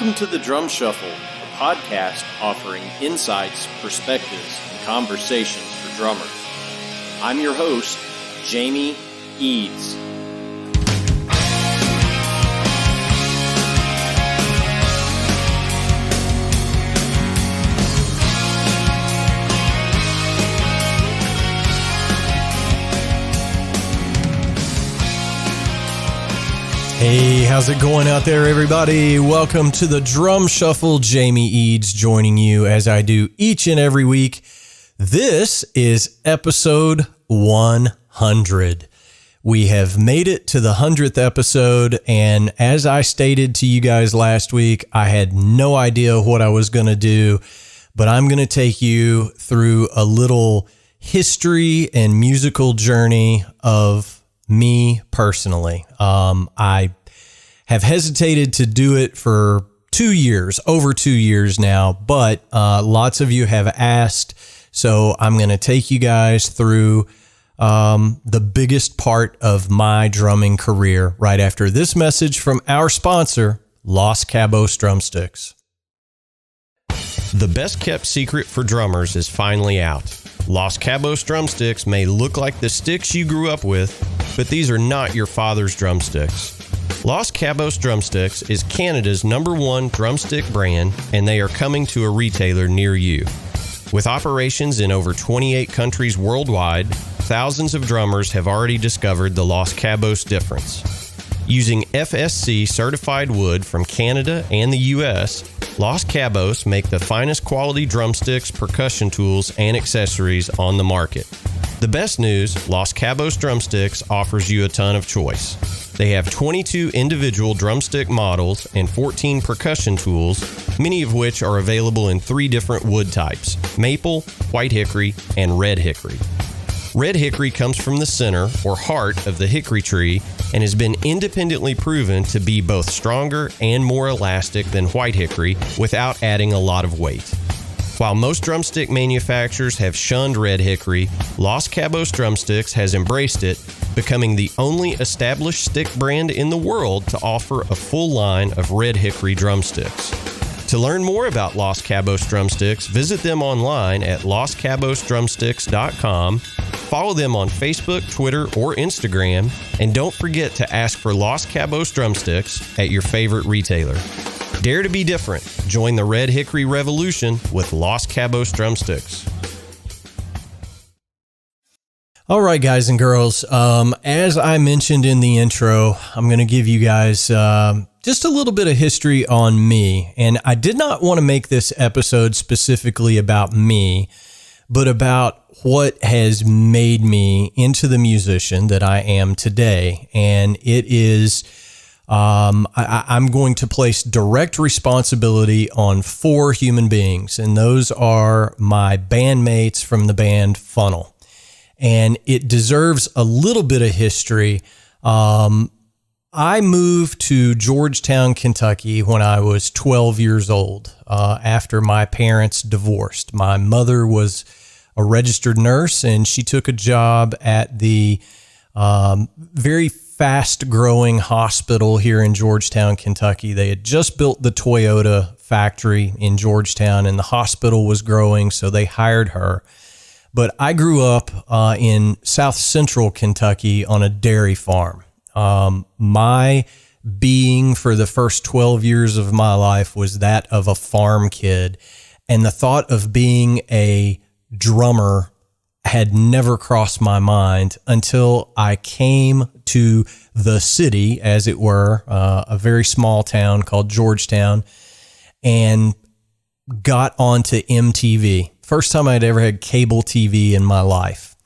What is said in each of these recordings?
Welcome to the Drum Shuffle, a podcast offering insights, perspectives, and conversations for drummers. I'm your host, Jamie Eads. Hey, how's it going out there, everybody? Welcome to the Drum Shuffle. Jamie Eads joining you as I do each and every week. This is episode 100. We have made it to the 100th episode, and as I stated to you guys last week, I had no idea what I was going to do, but I'm going to take you through a little history and musical journey of me personally. I have hesitated to do it for over 2 years now, but lots of you have asked, so I'm going to take you guys through the biggest part of my drumming career right after this message from our sponsor, Los Cabos Drumsticks. The best kept secret for drummers is finally out. Los Cabos drumsticks may look like the sticks you grew up with, but these are not your father's drumsticks. Los Cabos Drumsticks is Canada's #1 drumstick brand, and they are coming to a retailer near you. With operations in over 28 countries worldwide, thousands of drummers have already discovered the Los Cabos difference. Using FSC certified wood from Canada and the US, Los Cabos make the finest quality drumsticks, percussion tools, and accessories on the market. The best news, Los Cabos Drumsticks offers you a ton of choice. They have 22 individual drumstick models and 14 percussion tools, many of which are available in 3 different wood types: maple, white hickory, and red hickory. Red hickory comes from the center or heart of the hickory tree and has been independently proven to be both stronger and more elastic than white hickory without adding a lot of weight. While most drumstick manufacturers have shunned red hickory, Los Cabos Drumsticks has embraced it, becoming the only established stick brand in the world to offer a full line of red hickory drumsticks. To learn more about Los Cabos Drumsticks, visit them online at loscabosdrumsticks.com, follow them on Facebook, Twitter, or Instagram, and don't forget to ask for Los Cabos Drumsticks at your favorite retailer. Dare to be different. Join the Red Hickory Revolution with Los Cabos Drumsticks. All right, guys and girls, as I mentioned in the intro, I'm going to give you guys just a little bit of history on me. And I did not want to make this episode specifically about me, but about what has made me into the musician that I am today. And it is, I'm going to place direct responsibility on 4 human beings, and those are my bandmates from the band Funnel. And it deserves a little bit of history. I moved to Georgetown, Kentucky when I was 12 years old, after my parents divorced. My mother was a registered nurse, and she took a job at the very fast-growing hospital here in Georgetown, Kentucky. They had just built the Toyota factory in Georgetown, and the hospital was growing, so they hired her. But I grew up in South Central Kentucky on a dairy farm. My being for the first 12 years of my life was that of a farm kid, and the thought of being a drummer had never crossed my mind until I came to the city, as it were, a very small town called Georgetown, and got onto MTV. First time I'd ever had cable TV in my life.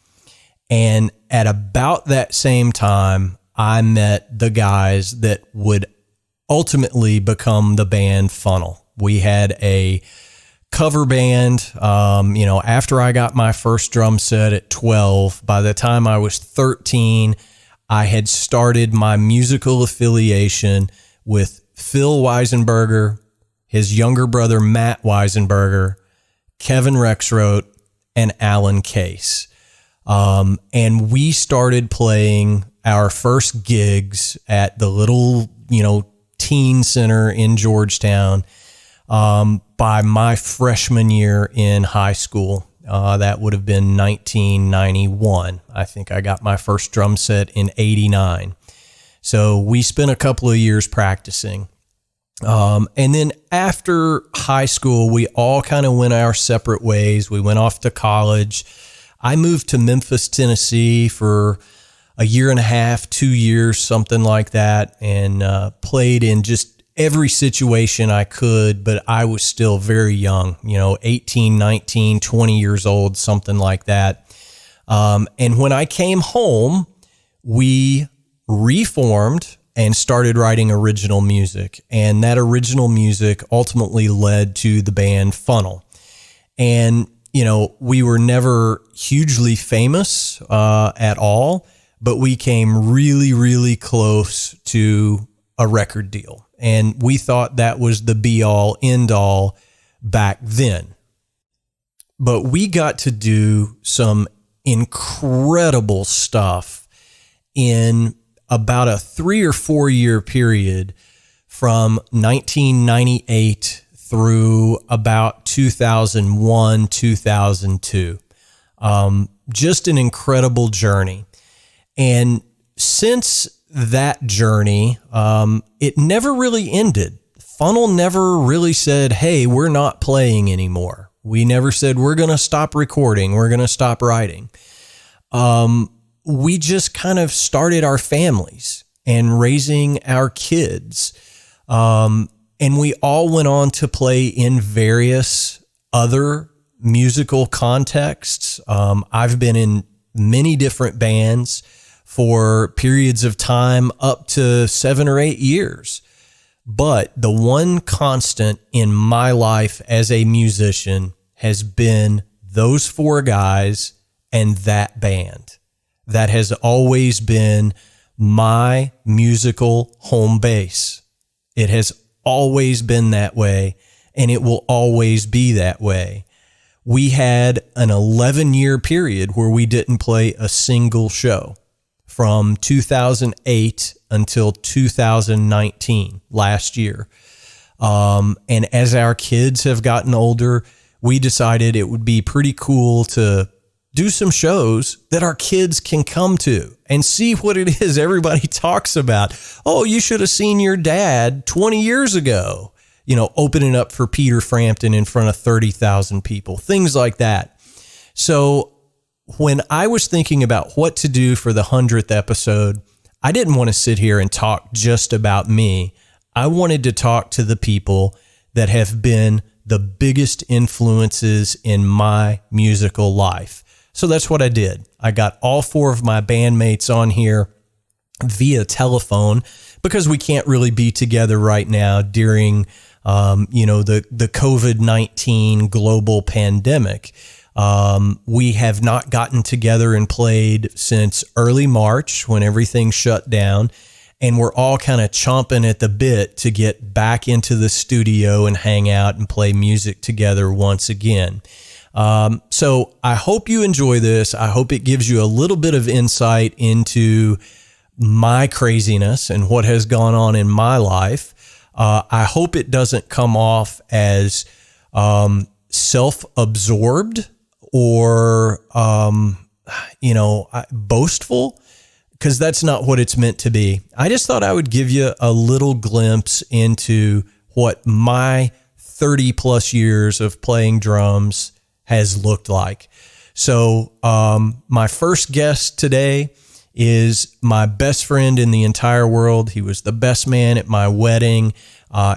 And at about that same time, I met the guys that would ultimately become the band Funnel. We had a cover band, after I got my first drum set at 12, by the time I was 13, I had started my musical affiliation with Phil Weisenberger, his younger brother, Matt Weisenberger, Kevin Rexroat, and Alan Case. And we started playing our first gigs at the little, teen center in Georgetown by my freshman year in high school. That would have been 1991. I think I got my first drum set in 89. So we spent a couple of years practicing. And then after high school, we all kind of went our separate ways. We went off to college. I moved to Memphis, Tennessee for a year and a half, 2 years, something like that, and played in just every situation I could, but I was still very young, 18, 19, 20 years old, something like that. And when I came home, we reformed and started writing original music. And that original music ultimately led to the band Funnel. And, we were never hugely famous at all, but we came really, really close to a record deal. And we thought that was the be all end all back then. But we got to do some incredible stuff in about a 3 or 4 year period from 1998 through about 2001, 2002. Just an incredible journey. And since that journey, it never really ended. Funnel never really said, hey, we're not playing anymore. We never said, we're going to stop recording. We're going to stop writing. We just kind of started our families and raising our kids. And we all went on to play in various other musical contexts. I've been in many different bands for periods of time up to 7 or 8 years. But the one constant in my life as a musician has been those 4 guys and that band. That has always been my musical home base. It has always been that way, and it will always be that way. We had an 11-year period where we didn't play a single show from 2008 until 2019, last year. And as our kids have gotten older, we decided it would be pretty cool to do some shows that our kids can come to and see what it is everybody talks about. Oh, you should have seen your dad 20 years ago, opening up for Peter Frampton in front of 30,000 people, things like that. So when I was thinking about what to do for the 100th episode, I didn't want to sit here and talk just about me. I wanted to talk to the people that have been the biggest influences in my musical life. So that's what I did. I got all 4 of my bandmates on here via telephone because we can't really be together right now during, the COVID-19 global pandemic. We have not gotten together and played since early March when everything shut down, and we're all kind of chomping at the bit to get back into the studio and hang out and play music together once again. So I hope you enjoy this. I hope it gives you a little bit of insight into my craziness and what has gone on in my life. I hope it doesn't come off as self-absorbed or, boastful, because that's not what it's meant to be. I just thought I would give you a little glimpse into what my 30 plus years of playing drums has looked like. So my first guest today is my best friend in the entire world. He was the best man at my wedding.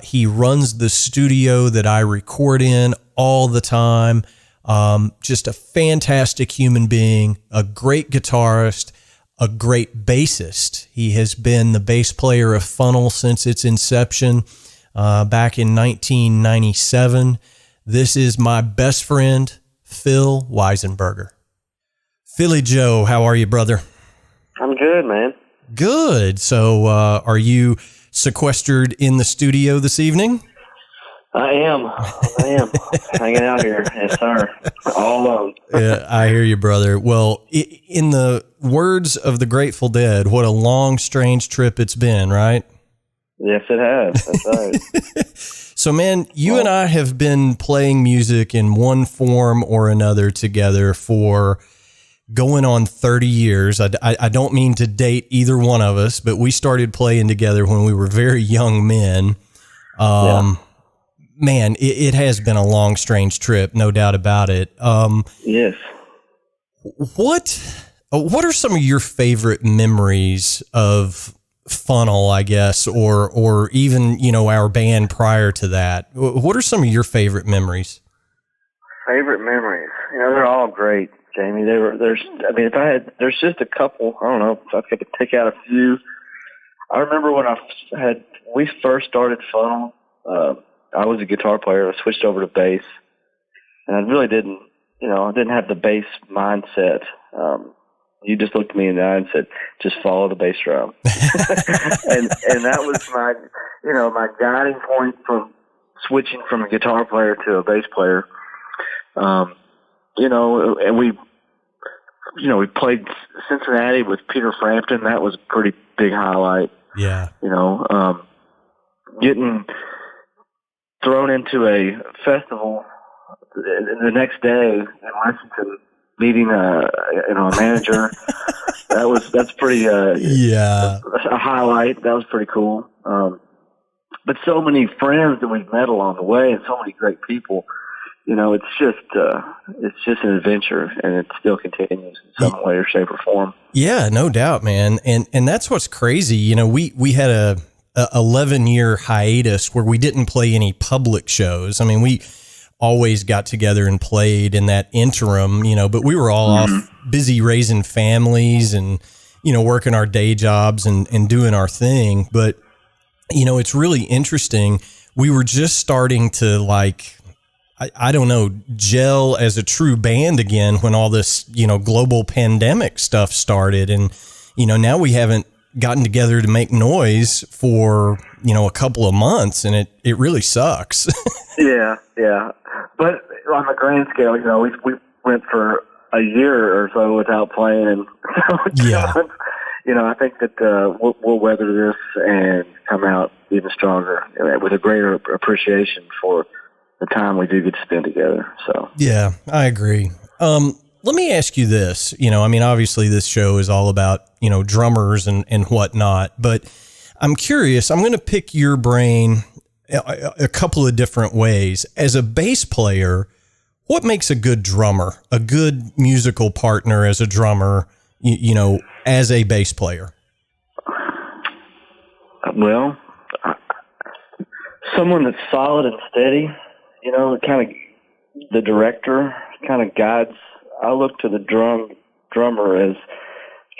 He runs the studio that I record in all the time. Just a fantastic human being, a great guitarist, a great bassist. He has been the bass player of Funnel since its inception back in 1997. This is my best friend, Phil Weisenberger. Philly Joe, how are you, brother? I'm good, man. Good. So are you sequestered in the studio this evening? I am hanging out here. Yes, sir. All alone. Yeah, I hear you, brother. Well, in the words of the Grateful Dead, what a long, strange trip it's been, right? Yes, it has. That's right. So, man, you and I have been playing music in one form or another together for going on 30 years. I don't mean to date either one of us, but we started playing together when we were very young men. Man, it has been a long, strange trip, no doubt about it. Yes. What are some of your favorite memories of Funnel, I guess, or even, our band prior to that? What are some of your favorite memories? Favorite memories? They're all great, Jamie. There's just a couple. I don't know if I could pick out a few. I remember when we first started Funnel, I was a guitar player. I switched over to bass, and I really didn't have the bass mindset. You just looked me in the eye and said, just follow the bass drum. and that was my guiding point from switching from a guitar player to a bass player. And we played Cincinnati with Peter Frampton. That was a pretty big highlight. Yeah. Getting thrown into a festival the next day in Lexington, meeting a manager. That's pretty a highlight. That was pretty cool. But so many friends that we've met along the way, and so many great people. It's just an adventure, and it still continues in some way or shape or form. Yeah, no doubt, man. And that's what's crazy. We had a 11-year hiatus where we didn't play any public shows. I mean, we always got together and played in that interim, but we were all off busy raising families and, working our day jobs and doing our thing. But, it's really interesting. We were just starting to I don't know, gel as a true band again when all this, global pandemic stuff started. And, now we haven't gotten together to make noise for, a couple of months, and it really sucks. Yeah. But on the grand scale, we went for a year or so without playing. Yeah. I think that we'll weather this and come out even stronger with a greater appreciation for the time we do get to spend together. So yeah, I agree. Let me ask you this. Obviously this show is all about, drummers and whatnot, but I'm curious. I'm going to pick your brain a couple of different ways. As a bass player, what makes a good drummer, a good musical partner as a drummer, as a bass player? Well, someone that's solid and steady, kind of the director kind of guides. I look to the drummer as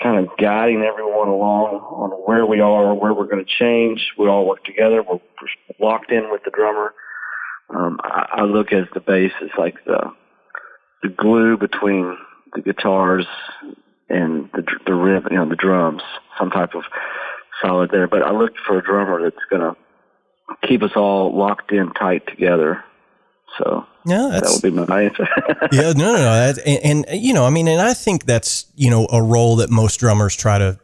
kind of guiding everyone along on where we are, where we're going to change. We all work together. We're locked in with the drummer. I look at the bass as like the glue between the guitars and the rhythm, the drums, some type of solid there. But I look for a drummer that's going to keep us all locked in tight together. So yeah, that would be my answer. Yeah, no. And I think that's, a role that most drummers try to,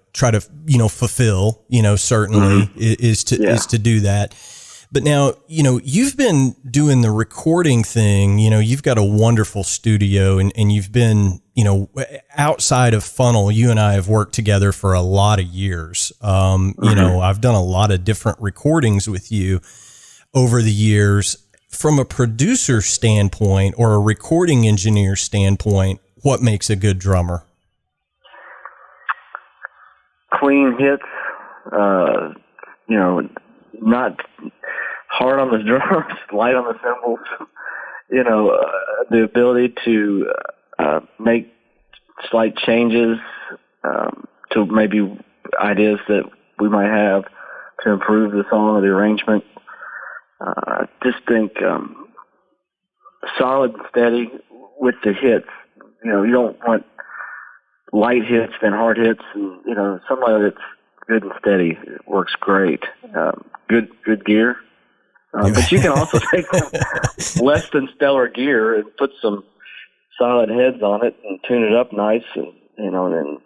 fulfill, certainly is to do that. But now, you've been doing the recording thing, you've got a wonderful studio and you've been, outside of Funnel, you and I have worked together for a lot of years. I've done a lot of different recordings with you over the years. From a producer standpoint or a recording engineer standpoint, what makes a good drummer? Clean hits, not hard on the drums, light on the cymbals, the ability to make slight changes to maybe ideas that we might have to improve the song or the arrangement. I just think solid and steady with the hits. You don't want light hits than hard hits, and somebody that's good and steady works great. Good gear, but you can also take less than stellar gear and put some solid heads on it and tune it up nice, and and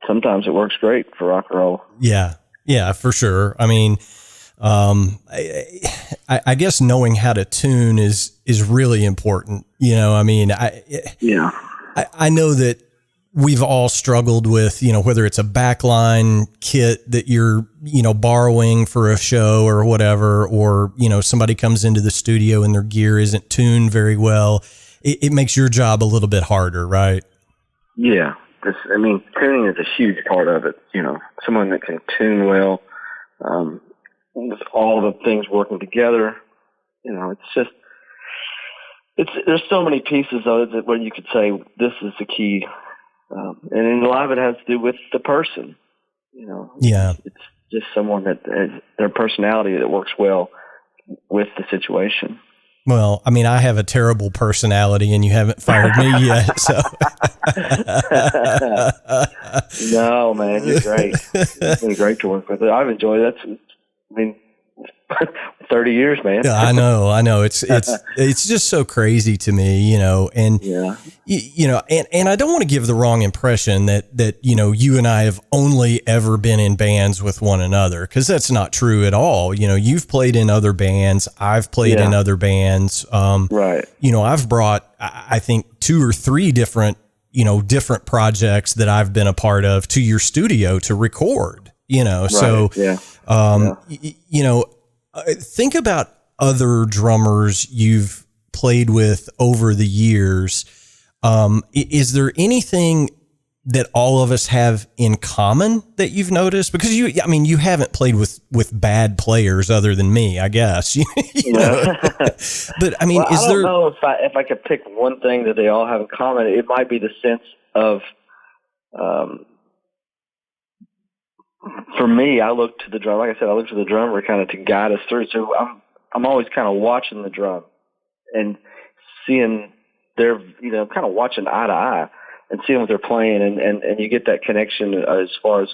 sometimes it works great for rock and roll. Yeah, for sure. I mean, I guess knowing how to tune is really important. You know, I mean, I know that we've all struggled with, you know, whether it's a backline kit that you're, you know, borrowing for a show or whatever, or, you know, somebody comes into the studio and their gear isn't tuned very well. It makes your job a little bit harder, right? Yeah. I mean, tuning is a huge part of it. You know, someone that can tune well, with all the things working together, you know, there's so many pieces of it where you could say this is the key. And a lot of it has to do with the person, you know. Yeah. It's just someone that has their personality that works well with the situation. Well, I mean, I have a terrible personality and you haven't fired me yet, so. No, man, you're great. It's been great to work with. I've enjoyed it. I mean, 30 years, man. I know. It's just so crazy to me, you know, and, you know, and I don't want to give the wrong impression that, you know, you and I have only ever been in bands with one another, because that's not true at all. You know, you've played in other bands. I've played in other bands. Right. You know, I've brought, I think 2 or 3 different projects that I've been a part of to your studio to record, you know, right. So, you know, think about other drummers you've played with over the years. Is there anything that all of us have in common that you've noticed? Because you haven't played with bad players other than me, I guess. you know? But I mean, I don't know if I could pick one thing that they all have in common. It might be the sense of, for me, I look to the drum. Like I said, I look to the drummer kind of to guide us through. So I'm always kind of watching the drum and seeing their, you know, kind of watching eye to eye and seeing what they're playing, and you get that connection as far as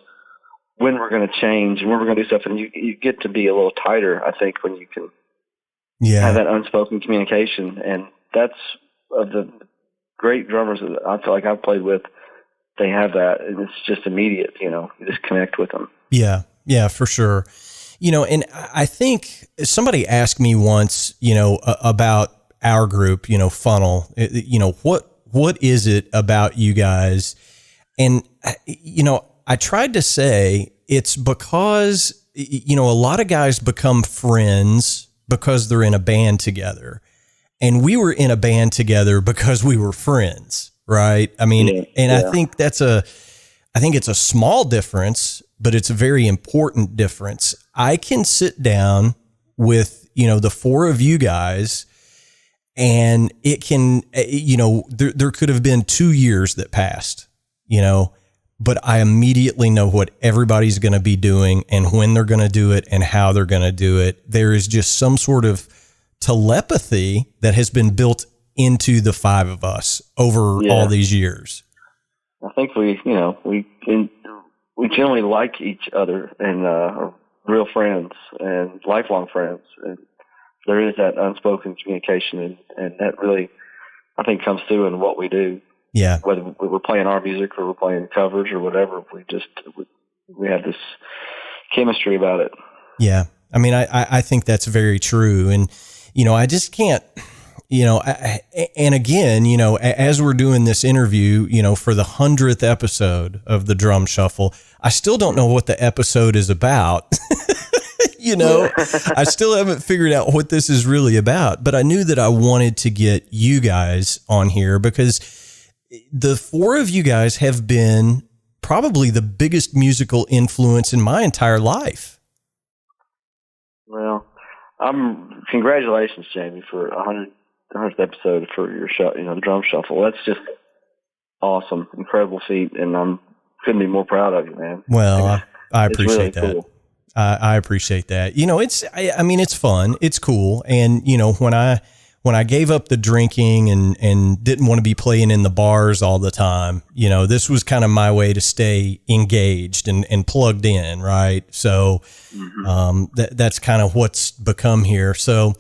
when we're going to change and when we're going to do stuff, and you get to be a little tighter, I think, when you can have that unspoken communication, and that's of the great drummers that I feel like I've played with. They have that, and it's just immediate, you know, you just connect with them. Yeah, for sure. You know, and I think somebody asked me once, you know, about our group, you know, Funnel, you know, what is it about you guys? And, you know, I tried to say it's because, you know, a lot of guys become friends because they're in a band together, and we were in a band together because we were friends. Right. I mean, I think it's a small difference, but it's a very important difference. I can sit down with, you know, the 4 of you guys, and it can, you know, there could have been 2 years that passed, you know, but I immediately know what everybody's going to be doing and when they're going to do it and how they're going to do it. There is just some sort of telepathy that has been built into the 5 of us over all these years. I think we generally like each other and are real friends and lifelong friends. And there is that unspoken communication, and that really, I think, comes through in what we do. Yeah. Whether we're playing our music or we're playing covers or whatever, we have this chemistry about it. Yeah. I mean, I think that's very true. And, you know, I just can't, you know, and again, you know, as we're doing this interview, you know, for the 100th episode of the Drum Shuffle, I still don't know what the episode is about. You know, I still haven't figured out what this is really about, but I knew that I wanted to get you guys on here because the 4 of you guys have been probably the biggest musical influence in my entire life. Well, congratulations, Jamie, for 100th episode for your show, you know, the Drum Shuffle. That's just awesome, incredible feat, and couldn't be more proud of you, man. Well, I appreciate really that. Cool. I appreciate that. You know, I mean, it's fun, it's cool, and you know, when I gave up the drinking and didn't want to be playing in the bars all the time, you know, this was kind of my way to stay engaged and plugged in, right? So that's kind of what's become here. So,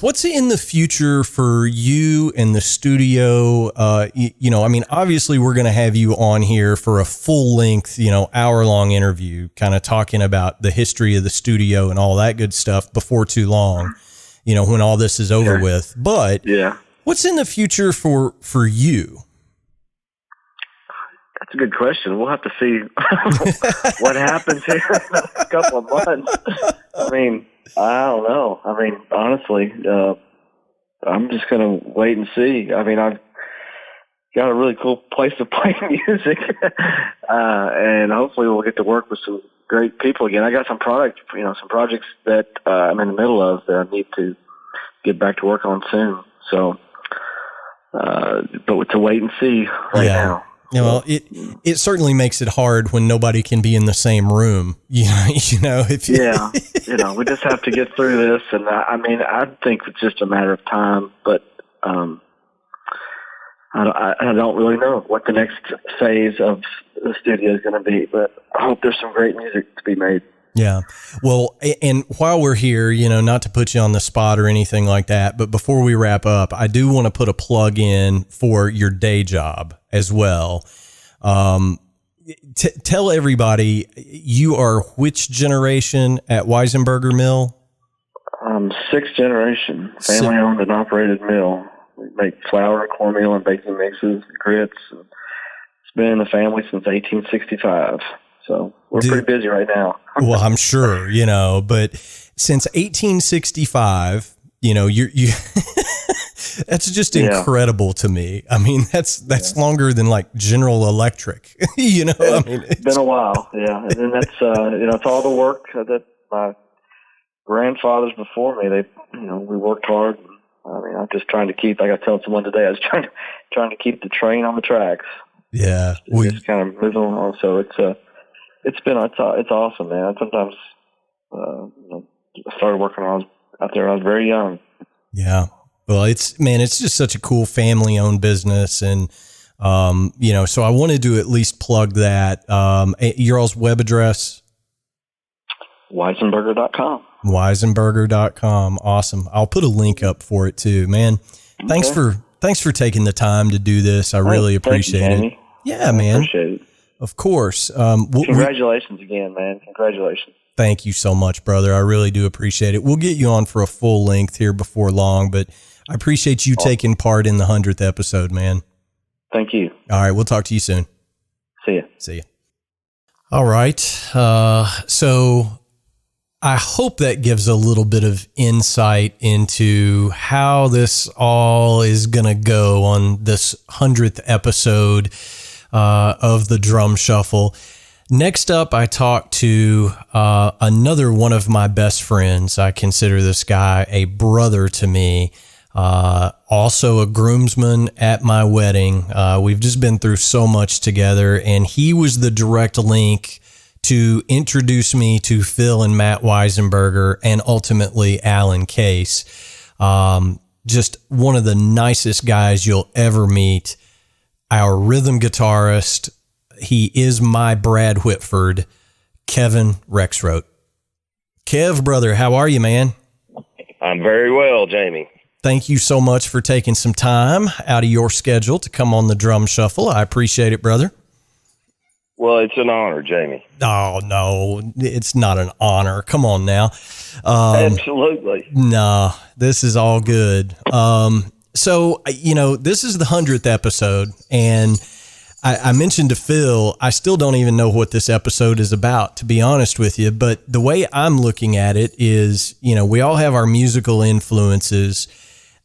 What's in the future for you and the studio? I mean, obviously we're going to have you on here for a full length, hour-long interview, kind of talking about the history of the studio and all that good stuff before too long, when all this is over with. But what's in the future for you? That's a good question. We'll have to see what happens here in a couple of months. I mean, I don't know. I mean, honestly, I'm just going to wait and see. I mean, I've got a really cool place to play music, and hopefully we'll get to work with some great people again. I got some some projects that I'm in the middle of that I need to get back to work on soon. So, but to wait and see now. Well, it certainly makes it hard when nobody can be in the same room. We just have to get through this, and I think it's just a matter of time. But I don't really know what the next phase of the studio is going to be. But I hope there's some great music to be made. Yeah. Well, and while we're here, not to put you on the spot or anything like that, but before we wrap up, I do want to put a plug in for your day job as well. Tell everybody, you are which generation at Weisenberger Mill? Sixth generation, family owned and operated mill. We make flour, cornmeal, and baking mixes, grits. It's been in the family since 1865. So we're pretty busy right now. Well, I'm sure, but since 1865, you that's just incredible to me. I mean, that's longer than like General Electric, It's been a while. Yeah. And then that's, it's all the work that my grandfathers before me, we worked hard. I'm just trying to keep, like I told someone today, I was trying to keep the train on the tracks. Yeah. Just kind of moving along. So it's awesome, man. Sometimes, I started working out there when I was very young. Yeah. Well, it's just such a cool family owned business. And, so I wanted to at least plug that. Your all's web address? Weisenberger.com. Weisenberger.com. Awesome. I'll put a link up for it too, man. Thanks for taking the time to do this. I really appreciate it. Yeah, man. Appreciate it. Of course. Congratulations again, man. Congratulations. Thank you so much, brother. I really do appreciate it. We'll get you on for a full length here before long, but I appreciate you taking part in the 100th episode, man. Thank you. All right. We'll talk to you soon. See ya. All right. So I hope that gives a little bit of insight into how this all is going to go on this 100th episode of the Drum Shuffle. Next up, I talked to another one of my best friends. I consider this guy a brother to me, also a groomsman at my wedding. We've just been through so much together, and he was the direct link to introduce me to Phil and Matt Weisenberger and ultimately Alan Case. Just one of the nicest guys you'll ever meet. Our rhythm guitarist, he is my Brad Whitford, Kevin Rexroat. Kev, brother, how are you, man? I'm very well, Jamie. Thank you so much for taking some time out of your schedule to come on the Drum Shuffle. I appreciate it, brother. Well, it's an honor, Jamie. Oh, no, it's not an honor. Come on now. Absolutely. No, this is all good. So, this is the 100th episode, and I mentioned to Phil, I still don't even know what this episode is about, to be honest with you. But the way I'm looking at it is, we all have our musical influences.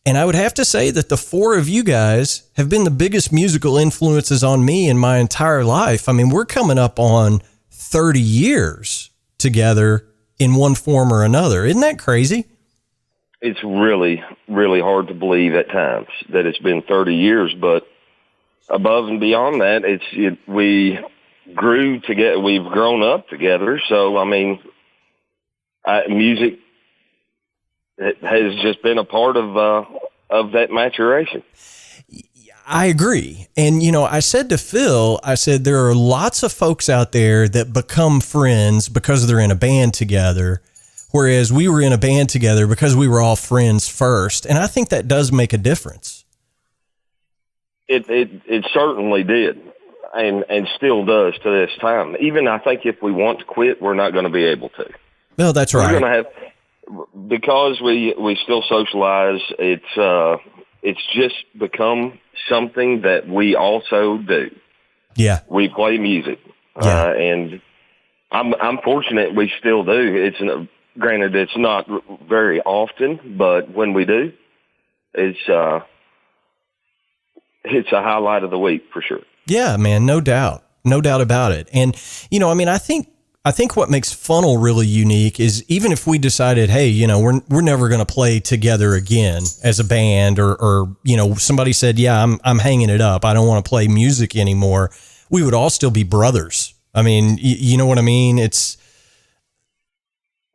And I would have to say that the four of you guys have been the biggest musical influences on me in my entire life. I mean, we're coming up on 30 years together in one form or another. Isn't that crazy? It's really, really hard to believe at times that it's been 30 years, but above and beyond that, we grew together. We've grown up together. So, music has just been a part of that maturation. I agree. And, I said to Phil, there are lots of folks out there that become friends because they're in a band together, Whereas we were in a band together because we were all friends first. And I think that does make a difference. It certainly did, and still does to this time. Even I think if we want to quit, we're not going to be able to. No, that's right. We're going to have, because we still socialize. It's just become something that we also do. Yeah, we play music, and I'm fortunate we still do. Granted, it's not very often, but when we do, it's a highlight of the week for sure. Yeah, man, no doubt about it. And I think what makes Funnel really unique is even if we decided, hey, we're never going to play together again as a band, or somebody said, yeah, I'm hanging it up, I don't want to play music anymore, we would all still be brothers. I mean, you know what I mean?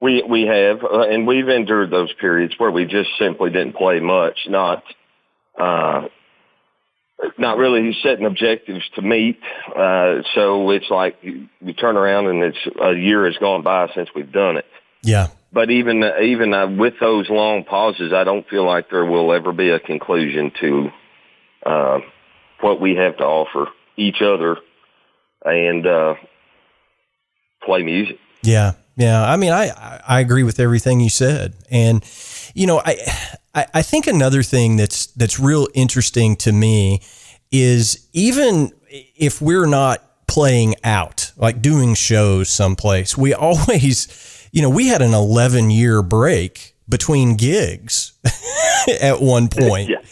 We have, and we've endured those periods where we just simply didn't play much, not really setting objectives to meet. So it's like you turn around and a year has gone by since we've done it. Yeah. But even with those long pauses, I don't feel like there will ever be a conclusion to what we have to offer each other and play music. Yeah. Yeah. I mean, I agree with everything you said. And, I think another thing that's real interesting to me is even if we're not playing out, like doing shows someplace, we always, we had an 11-year break between gigs at one point. Yeah.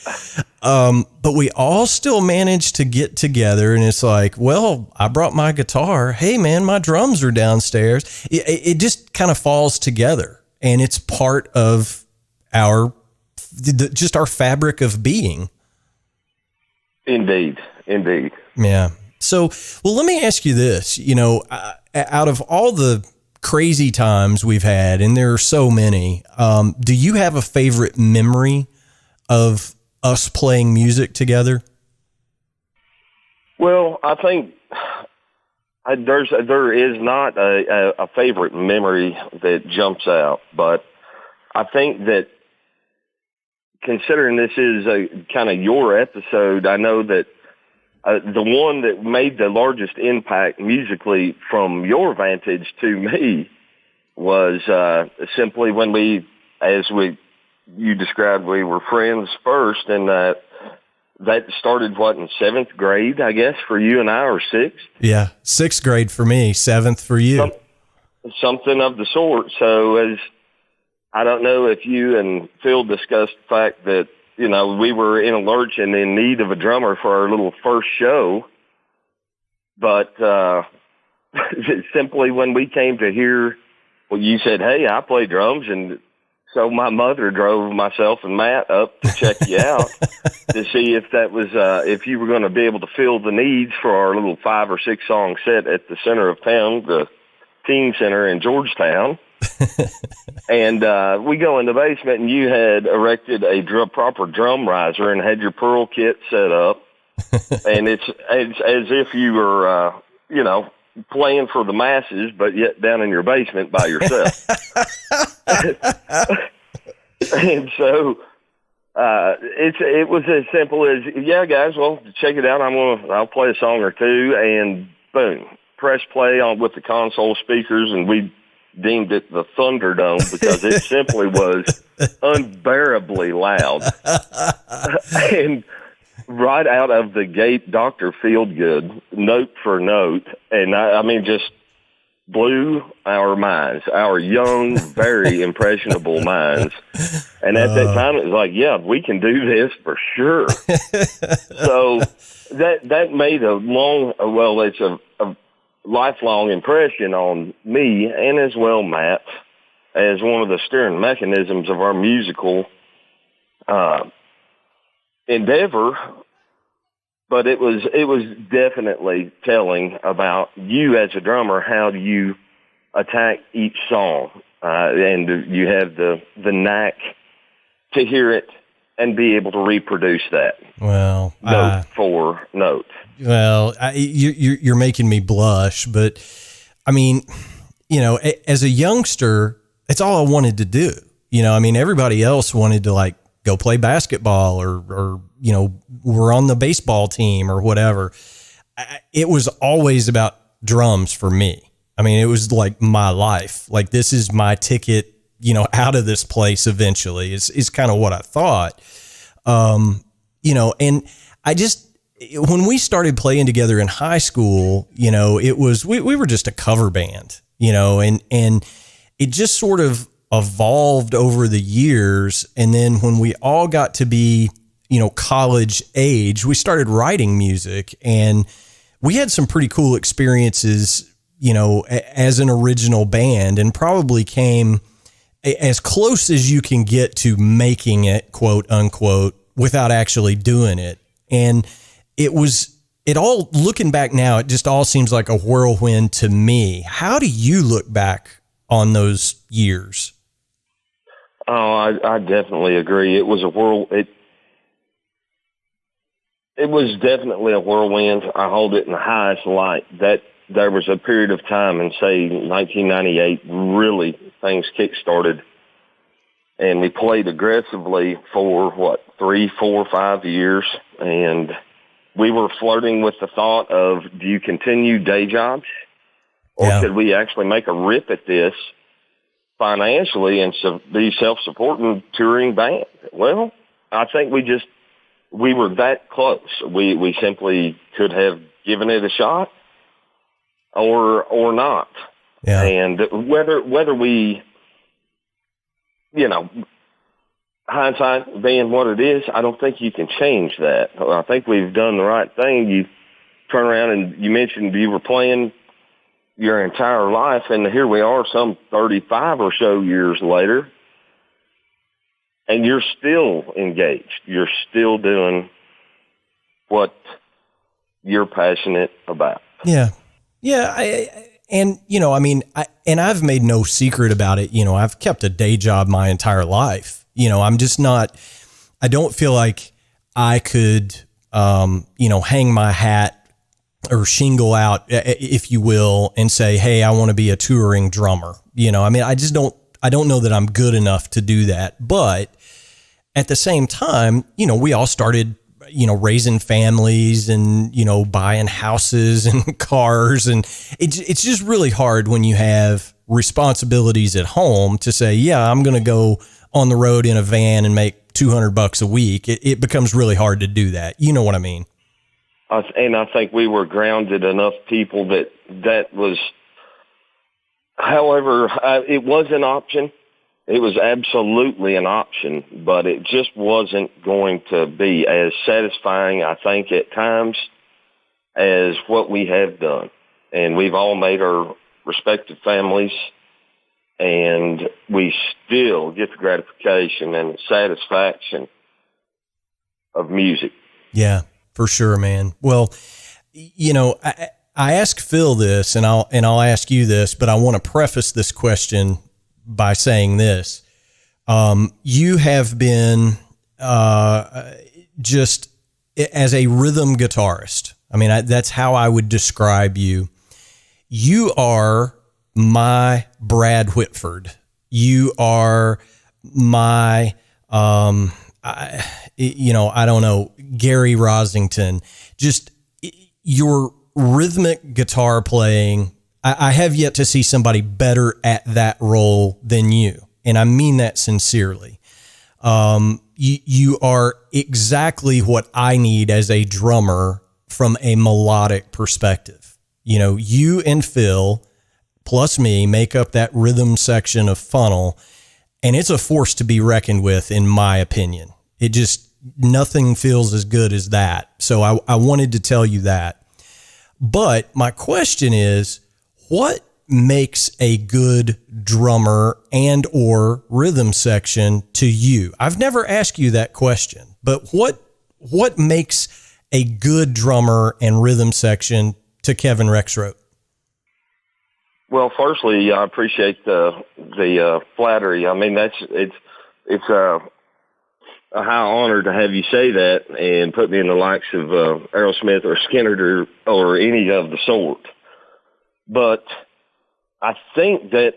But we all still managed to get together, and it's like, well, I brought my guitar. Hey man, my drums are downstairs. It just kind of falls together, and it's part of our fabric of being. Indeed. Yeah. So, well, let me ask you this, out of all the crazy times we've had, and there are so many, do you have a favorite memory of us playing music together? Well, I think there is not a favorite memory that jumps out, but I think that considering this is a kind of your episode, I know that the one that made the largest impact musically from your vantage to me was simply when you described, we were friends first, and that started, in 7th grade, I guess, for you and I, or 6th? Yeah, 6th grade for me, 7th for you. Something of the sort. So I don't know if you and Phil discussed the fact that, we were in a lurch and in need of a drummer for our little first show, but simply when we came to hear, you said, hey, I play drums, and so my mother drove myself and Matt up to check you out to see if that was if you were going to be able to fill the needs for our little 5 or 6 song set at the center of town, the teen center in Georgetown. And we go in the basement, and you had erected a proper drum riser and had your Pearl kit set up, and it's as if you were playing for the masses, but yet down in your basement by yourself. And so it was as simple as, yeah, guys, well, check it out. I'll play a song or two, and boom, press play on with the console speakers, and we deemed it the Thunderdome because it simply was unbearably loud. And right out of the gate, Dr. Feelgood, note for note, and I mean, just blew our minds, our young, very impressionable minds. And at that time, it was like, yeah, we can do this for sure. So that made it's a lifelong impression on me, and as well Matt, as one of the steering mechanisms of our musical endeavor. But it was definitely telling about you as a drummer. How do you attack each song? And you have the knack to hear it and be able to reproduce that. Well, note for note. Well, you're making me blush, but I mean, as a youngster, It's all I wanted to do. I mean, everybody else wanted to like go play basketball or we're on the baseball team or whatever. It was always about drums for me. I mean, it was like my life. Like, this is my ticket, out of this place eventually is kind of what I thought. And I just, when we started playing together in high school, it was, we were just a cover band, and it just sort of evolved over the years. And then when we all got to be, college age, we started writing music, and we had some pretty cool experiences, as an original band, and probably came as close as you can get to making it, quote unquote, without actually doing it. And it all, looking back now, it just all seems like a whirlwind to me. How do you look back on those years? Oh, I definitely agree. It was it was definitely a whirlwind. I hold it in the highest light. That there was a period of time in, say, 1998, really things kick-started, and we played aggressively for, 3, 4, 5 years, and we were flirting with the thought of, do you continue day jobs, or could we actually make a rip at this financially and be self-supporting touring band? Well, I think we were that close. We simply could have given it a shot or not. Yeah. And whether we, hindsight being what it is, I don't think you can change that. I think we've done the right thing. You turn around and you mentioned you were playing your entire life, and here we are some 35 or so years later, and you're still engaged. You're still doing what you're passionate about. Yeah. Yeah. I've made no secret about it. I've kept a day job my entire life. I'm just not, I don't feel like I could, hang my hat or shingle out, if you will, and say, hey, I want to be a touring drummer. I don't know that I'm good enough to do that. But at the same time, we all started, raising families and, buying houses and cars. And it's just really hard when you have responsibilities at home to say, yeah, I'm going to go on the road in a van and make $200 a week. It becomes really hard to do that. You know what I mean? And I think we were grounded enough people that was, however, it was an option. It was absolutely an option, but it just wasn't going to be as satisfying, I think, at times as what we have done. And we've all made our respective families, and we still get the gratification and the satisfaction of music. Yeah, for sure, man. Well, I asked Phil this, and I'll ask you this, but I want to preface this question by saying this. You have been just as a rhythm guitarist. I mean, that's how I would describe you. You are my Brad Whitford. You are my, I don't know, Gary Rosington. Just your rhythmic guitar playing. I have yet to see somebody better at that role than you. And I mean that sincerely. You are exactly what I need as a drummer from a melodic perspective. You and Phil plus me make up that rhythm section of Funnel, and it's a force to be reckoned with, in my opinion. It just, nothing feels as good as that. So I wanted to tell you that. But my question is, what makes a good drummer and or rhythm section to you? I've never asked you that question, but what makes a good drummer and rhythm section to Kevin Rexroat? Well, firstly, I appreciate the flattery. I mean, it's a high honor to have you say that and put me in the likes of Aerosmith or Skinner or any of the sort. But I think that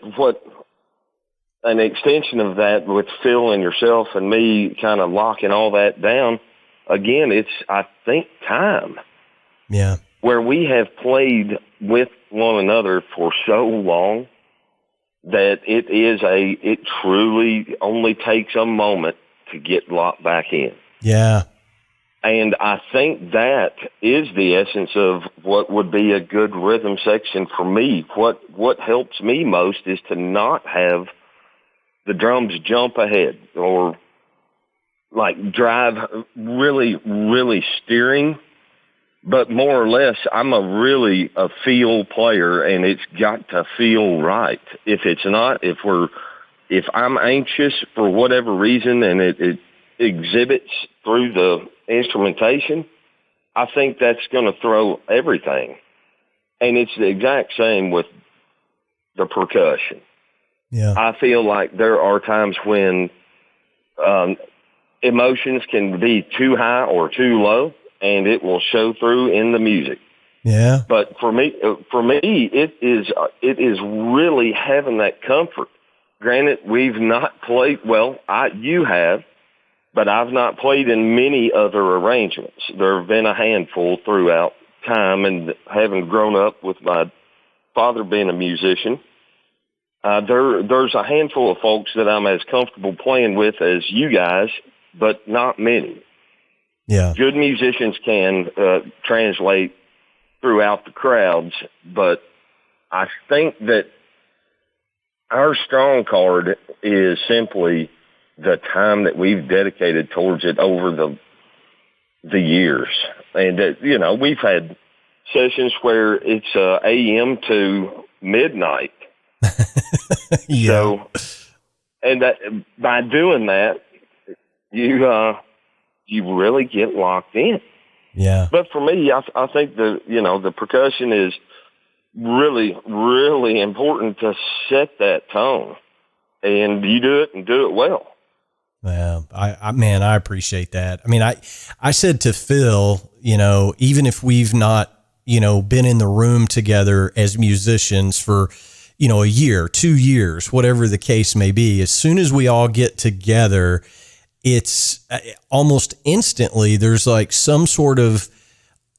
an extension of that with Phil and yourself and me kind of locking all that down, again, it's, I think, time. Yeah. Where we have played with one another for so long that it truly only takes a moment to get locked back in. Yeah. And I think that is the essence of what would be a good rhythm section for me. What helps me most is to not have the drums jump ahead or like drive really, really steering. But more or less, I'm a feel player, and it's got to feel right. If it's not, if I'm anxious for whatever reason and it exhibits through the instrumentation, I think that's going to throw everything. And it's the exact same with the percussion. Yeah. I feel like there are times when emotions can be too high or too low, and it will show through in the music. Yeah. But for me, it is really having that comfort. Granted, we've not played, you have, but I've not played in many other arrangements. There have been a handful throughout time, and having grown up with my father being a musician, there's a handful of folks that I'm as comfortable playing with as you guys, but not many. Yeah. Good musicians can translate throughout the crowds, but I think that our strong card is simply the time that we've dedicated towards it over the years. And that, we've had sessions where it's AM to midnight. Yeah. So, and that by doing that, you really get locked in. Yeah. But for me, I think the percussion is really, really important to set that tone, and you do it and do it well. Yeah. I appreciate that. I mean, I said to Phil, even if we've not, been in the room together as musicians for, a year, 2 years, whatever the case may be, as soon as we all get together, it's almost instantly there's like some sort of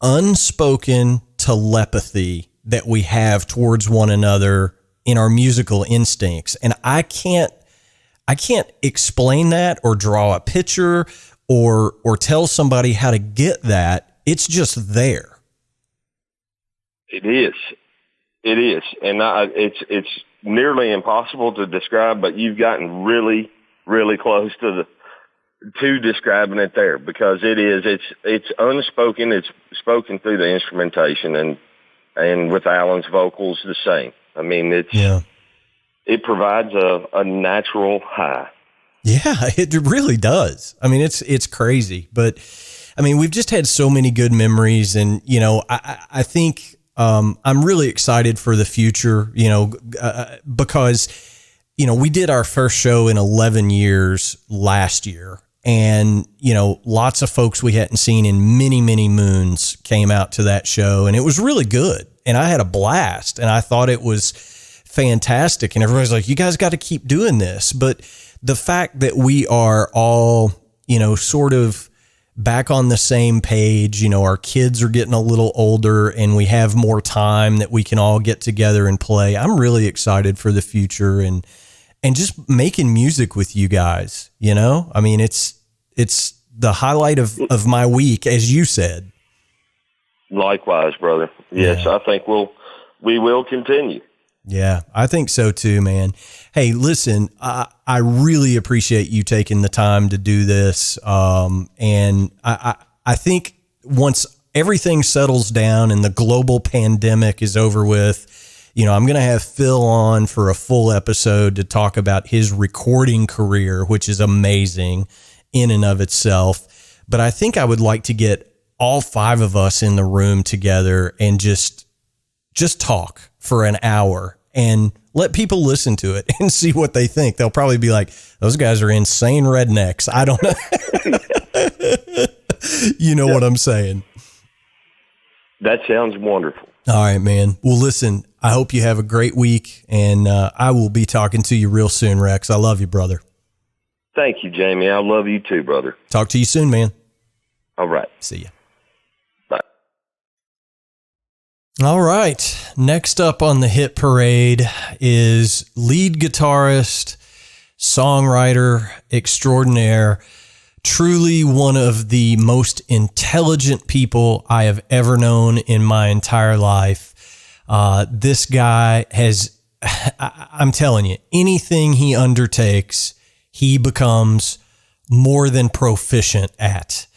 unspoken telepathy that we have towards one another in our musical instincts. And I can't explain that or draw a picture or tell somebody how to get that. It's just there. It is. And it's nearly impossible to describe, but you've gotten really, really close to describing it there, because it's unspoken. It's spoken through the instrumentation, and with Alan's vocals the same. I mean, it provides a natural high. Yeah, it really does. I mean, it's crazy, but I mean, we've just had so many good memories, and I think I'm really excited for the future. Because we did our first show in 11 years last year. And, lots of folks we hadn't seen in many, many moons came out to that show, and it was really good. And I had a blast, and I thought it was fantastic. And everybody's like, you guys got to keep doing this. But the fact that we are all, sort of back on the same page, our kids are getting a little older and we have more time that we can all get together and play. I'm really excited for the future and just making music with you guys, I mean, it's the highlight of my week, as you said. Likewise, brother. Yes, yeah. I think we will continue. Yeah, I think so too, man. Hey, listen, I really appreciate you taking the time to do this. And I think once everything settles down and the global pandemic is over with, I'm going to have Phil on for a full episode to talk about his recording career, which is amazing in and of itself. But I think I would like to get all 5 of us in the room together and just talk for an hour and let people listen to it and see what they think. They'll probably be like, those guys are insane rednecks. I don't know. You know what I'm saying? That sounds wonderful. All right, man. Well, listen, I hope you have a great week, and I will be talking to you real soon, Rex. I love you, brother. Thank you, Jamie. I love you too, brother. Talk to you soon, man. All right. See ya. Bye. All right. Next up on the hit parade is lead guitarist, songwriter extraordinaire, truly one of the most intelligent people I have ever known in my entire life. This guy has, I'm telling you, anything he undertakes, he becomes more than proficient at.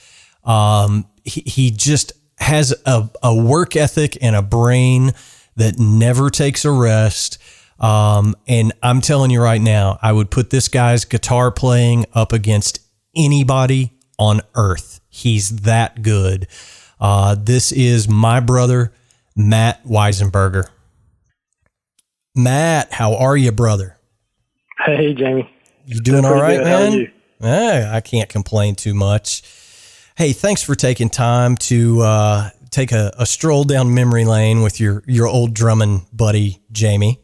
He just has a work ethic and a brain that never takes a rest. And I'm telling you right now, I would put this guy's guitar playing up against anybody on earth. He's that good. This is my brother, Matt Weisenberger. Matt, how are you, brother? Hey, Jamie. You doing all right, good. man? How are you? I can't complain too much. Hey, thanks for taking time to take a stroll down memory lane with your old drumming buddy, Jamie.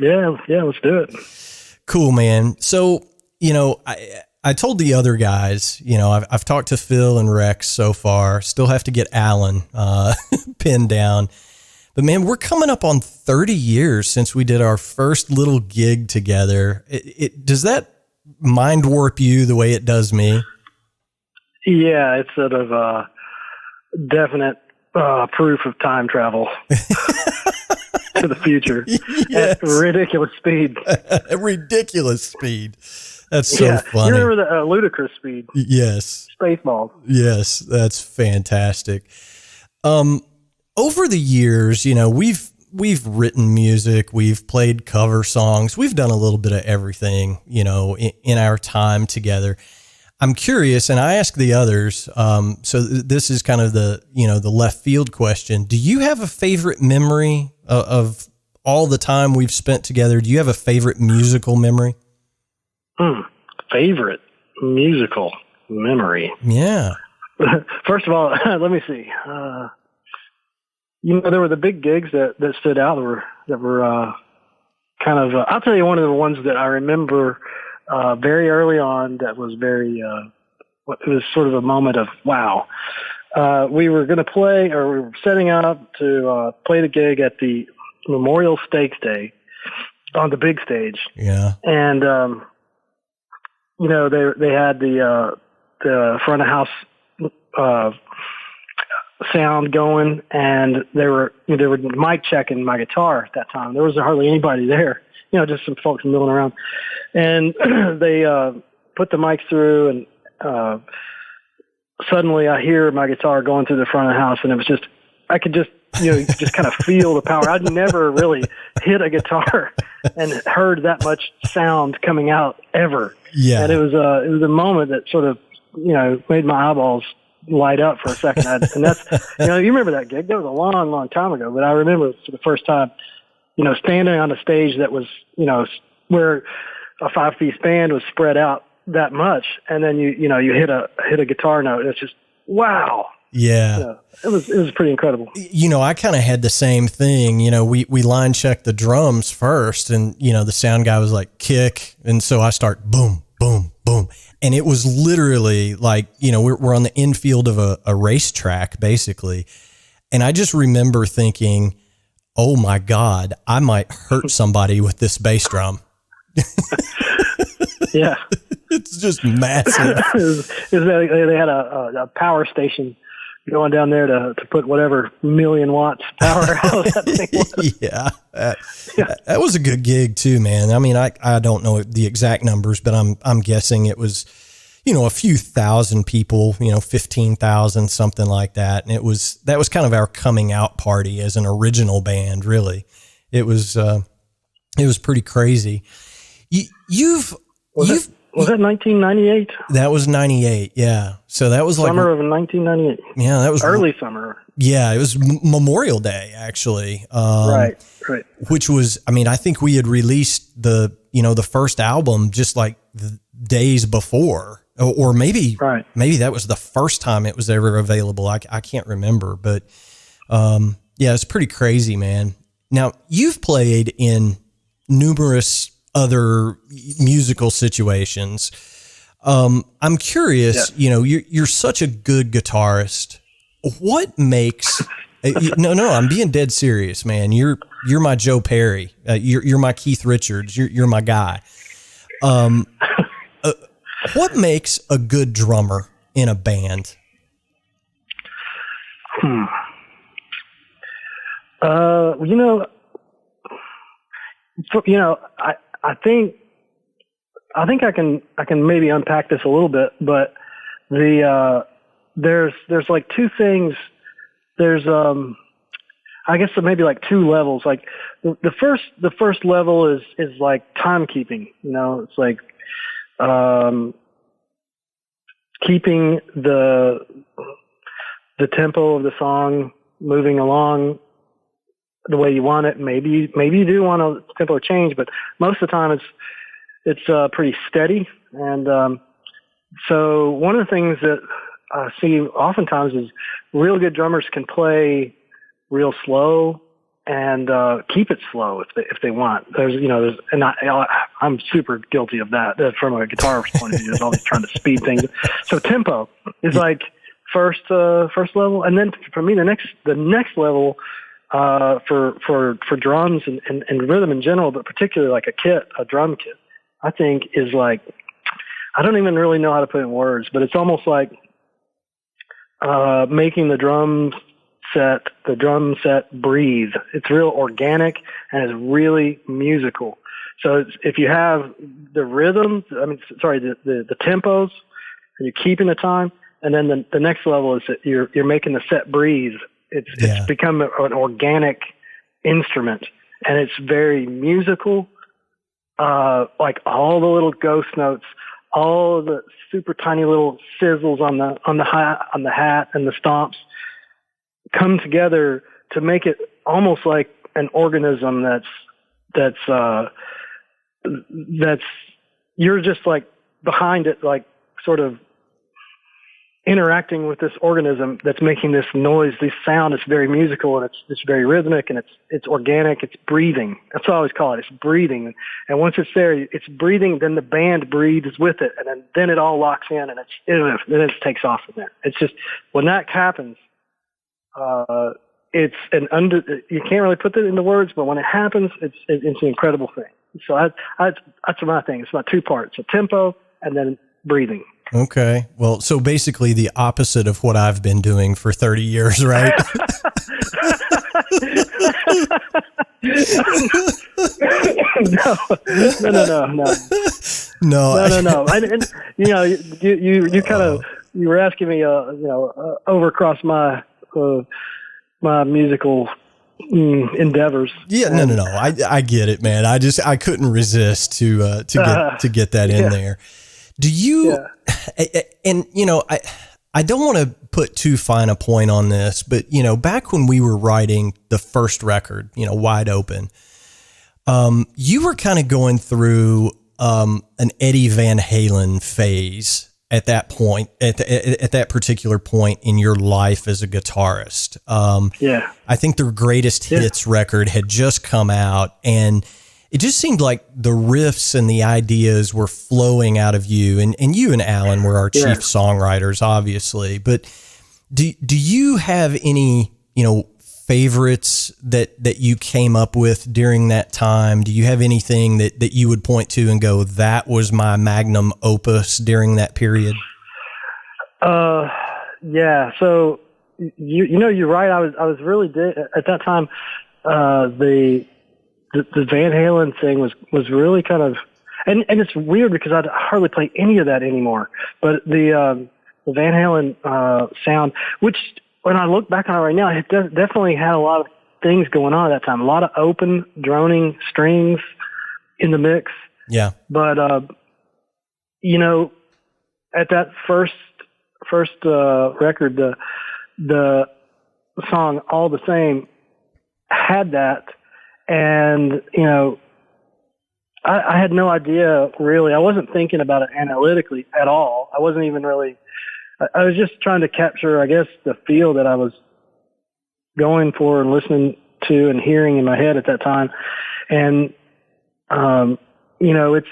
Yeah, let's do it. Cool, man. So, I told the other guys, I've talked to Phil and Rex so far. Still have to get Alan pinned down. But man, we're coming up on 30 years since we did our first little gig together. Does that mind warp you the way it does me? Yeah, it's sort of definite proof of time travel to the future Yes. at ridiculous speed. At ridiculous speed. That's so funny. You remember the ludicrous speed? Yes. Spaceballs. Yes, that's fantastic. Over the years, we've written music, we've played cover songs, we've done a little bit of everything, in our time together. I'm curious, and I ask the others, so this is kind of the left field question. Do you have a favorite memory of all the time we've spent together? Do you have a favorite musical memory? Favorite musical memory? Yeah. First of all, let me see. There were the big gigs that stood out that were kind of, I'll tell you one of the ones that I remember very early on that was very, it was sort of a moment of, wow. We were going to play, or we were setting up to play the gig at the Memorial Stakes Day on the big stage. Yeah. And, they had the front of house sound going, and they were mic checking my guitar at that time. There wasn't hardly anybody there, just some folks milling around. And they put the mics through, and suddenly I hear my guitar going through the front of the house, and it was just, I could just, just kind of feel the power. I'd never really hit a guitar and heard that much sound coming out ever. Yeah. And it was a moment that sort of, made my eyeballs light up for a second. And that's, you remember that gig? That was a long, long time ago, but I remember for the first time, standing on a stage that was, where a 5-piece band was spread out that much. And then you hit a guitar note. And it's just, wow. Yeah. It was pretty incredible. I kind of had the same thing. We line checked the drums first, and, the sound guy was like, kick. And so I start boom, boom, boom. And it was literally like, we're on the infield of a racetrack, basically. And I just remember thinking, oh my God, I might hurt somebody with this bass drum. Yeah. It's just massive. They had a power station going down there to put whatever million watts power out that thing was. Yeah. That was a good gig too, man. I mean, I don't know the exact numbers, but I'm guessing it was, a few thousand people, 15,000, something like that. And that was kind of our coming out party as an original band, really. It was pretty crazy. Was that 1998? That was 98. Yeah. So that was summer of 1998. Yeah. That was early summer. Yeah. It was Memorial Day, actually. Right. Which was, I think we had released the first album just like the days before, or maybe that was the first time it was ever available. I can't remember, but, Yeah, it's pretty crazy, man. Now, you've played in numerous other musical situations. I'm curious, you're such a good guitarist. What makes no, I'm being dead serious, man. You're my Joe Perry. You're my Keith Richards. You're my guy. What makes a good drummer in a band? I think I can maybe unpack this a little bit, but there's like two things. There's I guess maybe like two levels. Like the first level is like timekeeping. It's like keeping the tempo of the song moving along the way you want it. Maybe you do want a tempo change, but most of the time it's pretty steady. And so one of the things that I see oftentimes is real good drummers can play real slow and keep it slow if they want. I'm super guilty of that from a guitarist point of view. Is always trying to speed things. So tempo is like first level, and then for me the next level for drums and rhythm in general, but particularly like a drum kit, I think is like, I don't even really know how to put it in words, but it's almost like making the drum set breathe. It's real organic and it's really musical. So if you have the rhythm, the tempos, and you're keeping the time, and then the next level is that you're making the set breathe. It's become an organic instrument, and it's very musical. Like all the little ghost notes, all of the super tiny little sizzles on the hat and the stomps come together to make it almost like an organism that's you're just like behind it, like sort of interacting with this organism that's making this noise, this sound. It's very musical and it's very rhythmic and it's organic. It's breathing. That's what I always call it. It's breathing. And once it's there, it's breathing. Then the band breathes with it, and then it all locks in, and then it takes off from there. It's just when that happens, you can't really put it into words, but when it happens, it's an incredible thing. So that's my thing. It's about two parts: a tempo and then breathing. Okay. Well, so basically the opposite of what I've been doing for 30 years, right? No. And you kind of, you were asking me, overcross my musical endeavors. Yeah, no. I get it, man. I couldn't resist to get that in there. Do you, and I don't want to put too fine a point on this, but back when we were writing the first record, Wide Open, you were kind of going through an Eddie Van Halen phase at that point, at that particular point in your life as a guitarist. I think their greatest hits record had just come out, and it just seemed like the riffs and the ideas were flowing out of you, and you and Alan were our chief songwriters, obviously. But do you have any, favorites that you came up with during that time? Do you have anything that you would point to and go, that was my magnum opus during that period? Yeah. So you're right. I was really at that time. The Van Halen thing was really kind of, and it's weird because I hardly play any of that anymore. But the Van Halen sound, which when I look back on it right now, it definitely had a lot of things going on at that time. A lot of open, droning strings in the mix. Yeah. But at that first record, the song All the Same had that. And, I had no idea really. I wasn't thinking about it analytically at all. I wasn't even really, I was just trying to capture, I guess, the feel that I was going for and listening to and hearing in my head at that time. And, you know, it's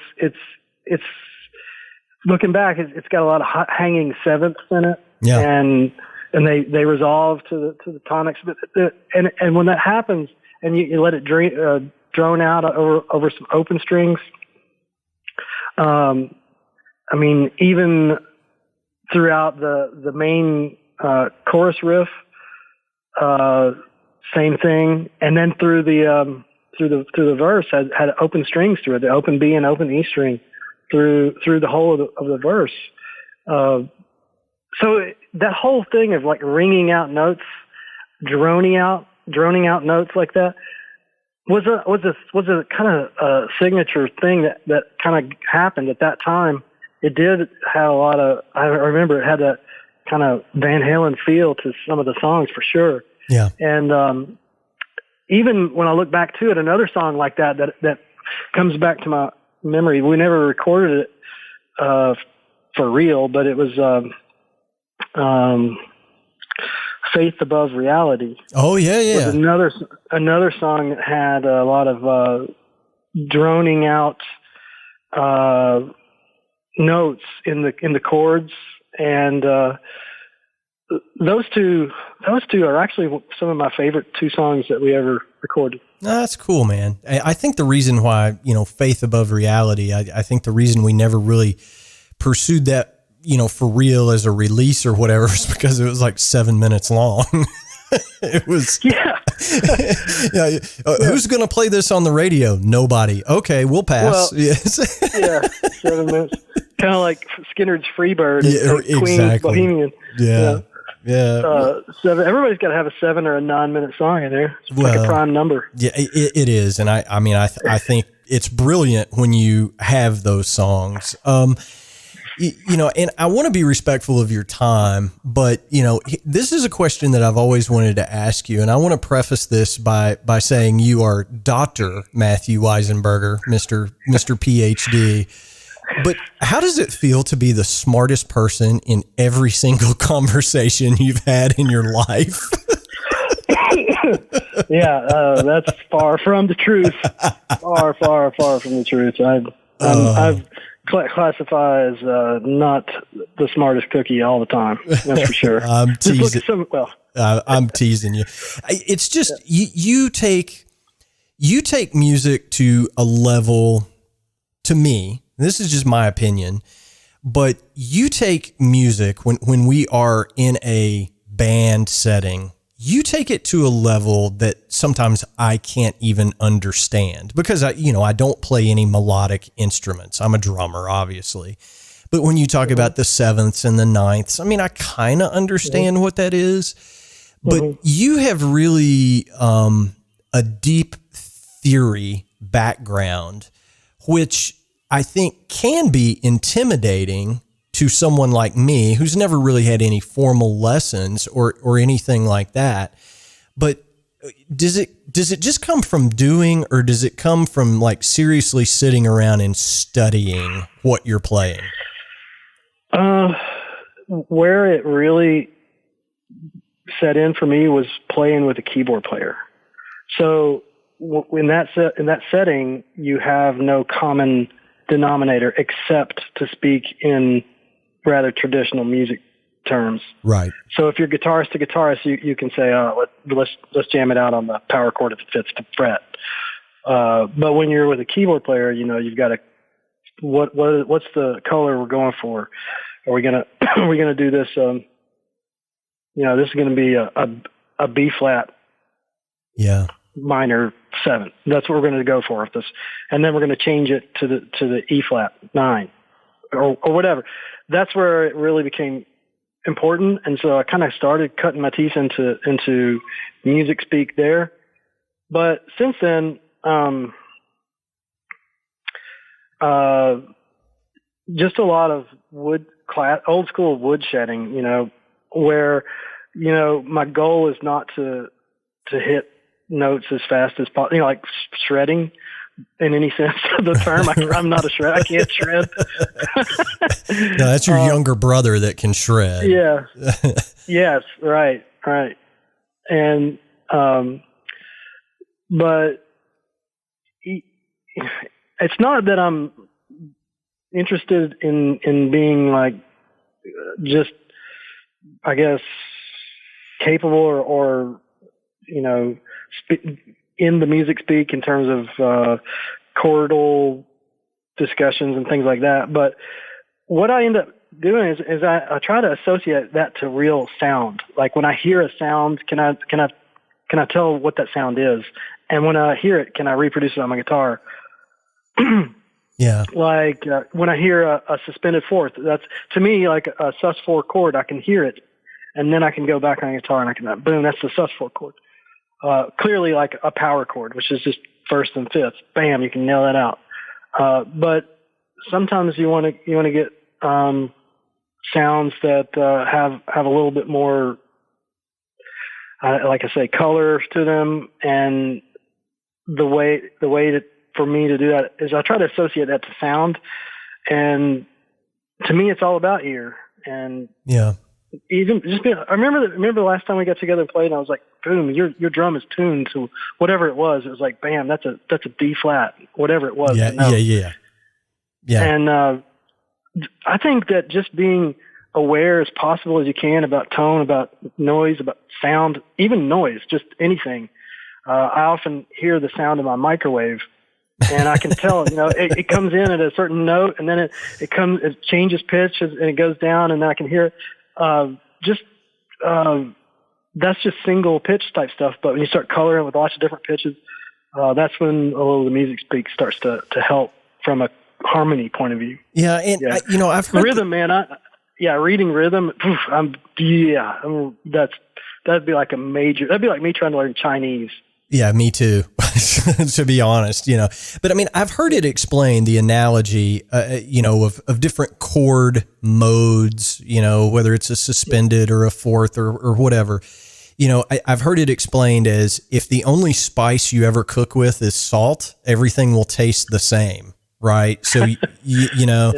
looking back, it's got a lot of hanging sevenths in it. Yeah. And they resolve to the tonics. And when that happens and you let it drone out over some open strings, I mean, even throughout the main chorus riff, same thing, and then through the verse had open strings through it, the open B and open E string through the whole of the verse. So that whole thing of like ringing out notes, droning out notes like that was a kind of a signature thing that kind of happened at that time. It did have a lot of, I remember it had that kind of Van Halen feel to some of the songs for sure. Yeah. And even when I look back to it, another song like that comes back to my memory. We never recorded it for real, but it was Faith Above Reality. Oh, yeah. Was another song that had a lot of droning out notes in the chords, and those two are actually some of my favorite two songs that we ever recorded. That's cool, man. I think the reason why, you know, Faith Above Reality, I think the reason we never really pursued that, you know, for real as a release or whatever is because it was like 7 minutes long. It was, yeah. Who's going to play this on the radio? Nobody. Okay, we'll pass. Well, yes. Yeah, 7 minutes. Kind of like Skinner's Freebird. Yeah, Queen's exactly. Bohemian. Yeah. Everybody's got to have a 7 or a 9 minute song in there. It's like a prime number. Yeah, it is. And I think it's brilliant when you have those songs. You know, and I want to be respectful of your time, but, you know, this is a question that I've always wanted to ask you. And I want to preface this by saying you are Dr. Matthew Weisenberger, Mr. PhD. But how does it feel to be the smartest person in every single conversation you've had in your life? Yeah, that's far from the truth. Far from the truth. I've classify as not the smartest cookie all the time. That's for sure. I'm teasing. I'm teasing you. It's just you take music to a level. To me, this is just my opinion, but you take music when we are in a band setting. You take it to a level that sometimes I can't even understand because I don't play any melodic instruments. I'm a drummer, obviously. But when you talk about the sevenths and the ninths, I mean, I kind of understand what that is, but you have really a deep theory background, which I think can be intimidating to someone like me who's never really had any formal lessons or anything like that. But does it just come from doing, or does it come from like seriously sitting around and studying what you're playing? Where it really set in for me was playing with a keyboard player. So in that setting, you have no common denominator except to speak in rather traditional music terms. Right. So if you're guitarist to guitarist, you can say, let's jam it out on the power chord if it fits the fret. But when you're with a keyboard player, you've got to, what's the color we're going for? Are we gonna do this? This is going to be a B flat. Yeah. Minor 7. That's what we're going to go for with this, and then we're going to change it to the E flat 9 or whatever. That's where it really became important, and so I kind of started cutting my teeth into music speak there. But since then, just a lot of old school wood shedding. Where my goal is not to hit notes as fast as possible, like shredding in any sense of the term. I'm not a shred. I can't shred. No, that's your younger brother that can shred. Yeah. Yes. Right. And But it's not that I'm interested in being like just, I guess, capable or you know, in the music speak in terms of chordal discussions and things like that. But what I end up doing is I try to associate that to real sound. Like when I hear a sound, can I tell what that sound is? And when I hear it, can I reproduce it on my guitar? Yeah. Like when I hear a suspended fourth, that's to me like a sus4 chord. I can hear it, and then I can go back on the guitar and I can boom. That's the sus4 chord. Clearly like a power chord, which is just first and fifth. Bam, you can nail that out. But sometimes you want to get sounds that have a little bit more, like I say, color to them. And the way for me to do that is I try to associate that to sound. And to me, it's all about ear. And yeah, even just I remember the last time we got together and played, and I was like, boom, your drum is tuned to whatever it was. It was like, bam, that's a D flat, whatever it was. Yeah. And I think that just being aware as possible as you can about tone, about noise, about sound, even noise, just anything. I often hear the sound of my microwave, and I can tell, it comes in at a certain note, and then it changes pitch and it goes down, and I can hear it. That's just single pitch type stuff. But when you start coloring with lots of different pitches, that's when a little of the music speak starts to help from a harmony point of view. Yeah. And I've heard rhythm, man. Reading rhythm. That'd be like that'd be like me trying to learn Chinese. Yeah, me too, to be honest, but I mean, I've heard it explained, the analogy, of different chord modes, whether it's a suspended or a fourth or whatever. I've heard it explained as if the only spice you ever cook with is salt, everything will taste the same. Right. So, yeah.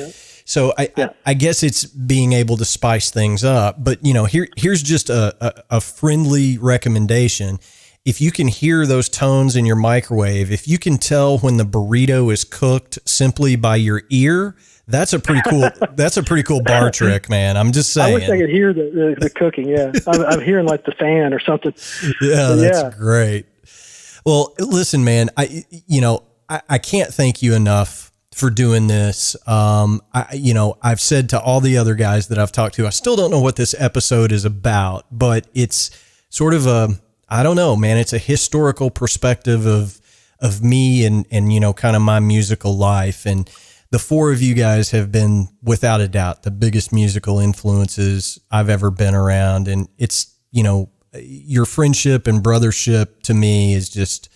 So I guess it's being able to spice things up, but here's just a friendly recommendation. If you can hear those tones in your microwave, if you can tell when the burrito is cooked simply by your ear, that's a pretty cool bar trick, man. I'm just saying. I wish I could hear the cooking. Yeah. I'm hearing like the fan or something. Yeah, that's great. Well, listen, man, I can't thank you enough for doing this. I've said to all the other guys that I've talked to, I still don't know what this episode is about, but it's sort of I don't know, man. It's a historical perspective of me and kind of my musical life. And the four of you guys have been, without a doubt, the biggest musical influences I've ever been around. And it's, your friendship and brothership to me is just,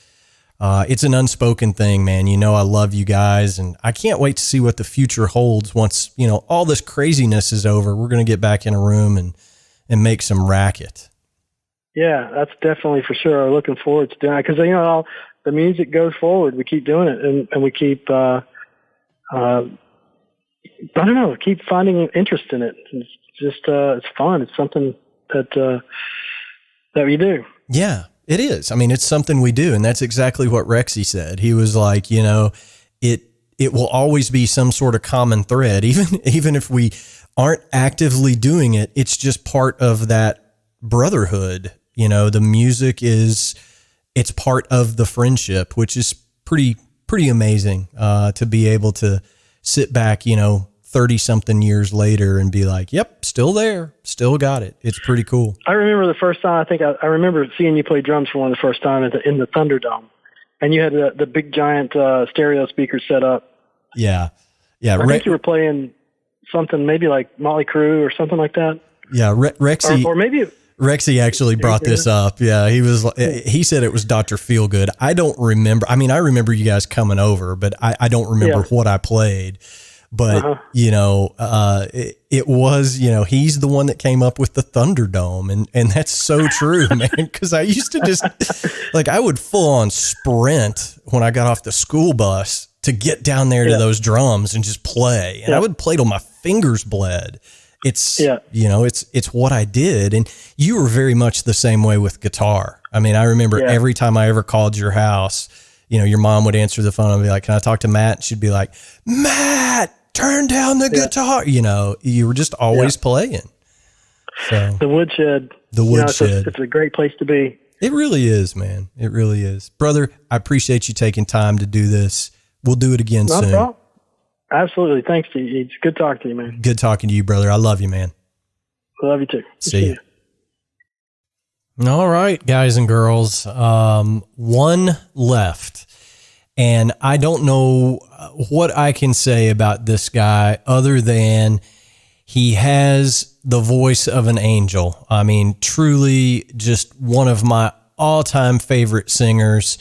it's an unspoken thing, man. I love you guys, and I can't wait to see what the future holds once, all this craziness is over. We're going to get back in a room and make some racket. Yeah, that's definitely for sure. I'm looking forward to doing it because, the music goes forward. We keep doing it, and we keep, I don't know, keep finding interest in it. It's just, it's fun. It's something that we do. Yeah, it is. I mean, it's something we do. And that's exactly what Rexy said. He was like, it will always be some sort of common thread, even if we aren't actively doing it. It's just part of that brotherhood. The music it's part of the friendship, which is pretty amazing, to be able to sit back, 30 something years later and be like, yep, still there, still got it. It's pretty cool. I remember the first time, I remember seeing you play drums for one of the first time in the Thunderdome, and you had the big giant, stereo speaker set up. Yeah. I think you were playing something maybe like Motley Crue or something like that. Yeah. Rexy. Or maybe Rexy actually brought this up. Yeah, he said it was Dr. Feelgood. I don't remember. I mean, I remember you guys coming over, but I don't remember what I played. But, it was, he's the one that came up with the Thunderdome. And that's so true, man. Because I used to just, I would full on sprint when I got off the school bus to get down there to those drums and just play. And I would play till my fingers bled. it's, it's what I did. And you were very much the same way with guitar. I mean, I remember every time I ever called your house, your mom would answer the phone and be like, "Can I talk to Matt?" And she'd be like, "Matt, turn down the guitar." You were just always playing. So the woodshed, it's a great place to be. It really is, man. It really is. Brother, I appreciate you taking time to do this. We'll do it again soon. No problem. Absolutely. Thanks, Eads. Good talking to you, man. Good talking to you, brother. I love you, man. I love you too. See you. All right, guys and girls. One left. And I don't know what I can say about this guy other than he has the voice of an angel. I mean, truly just one of my all-time favorite singers,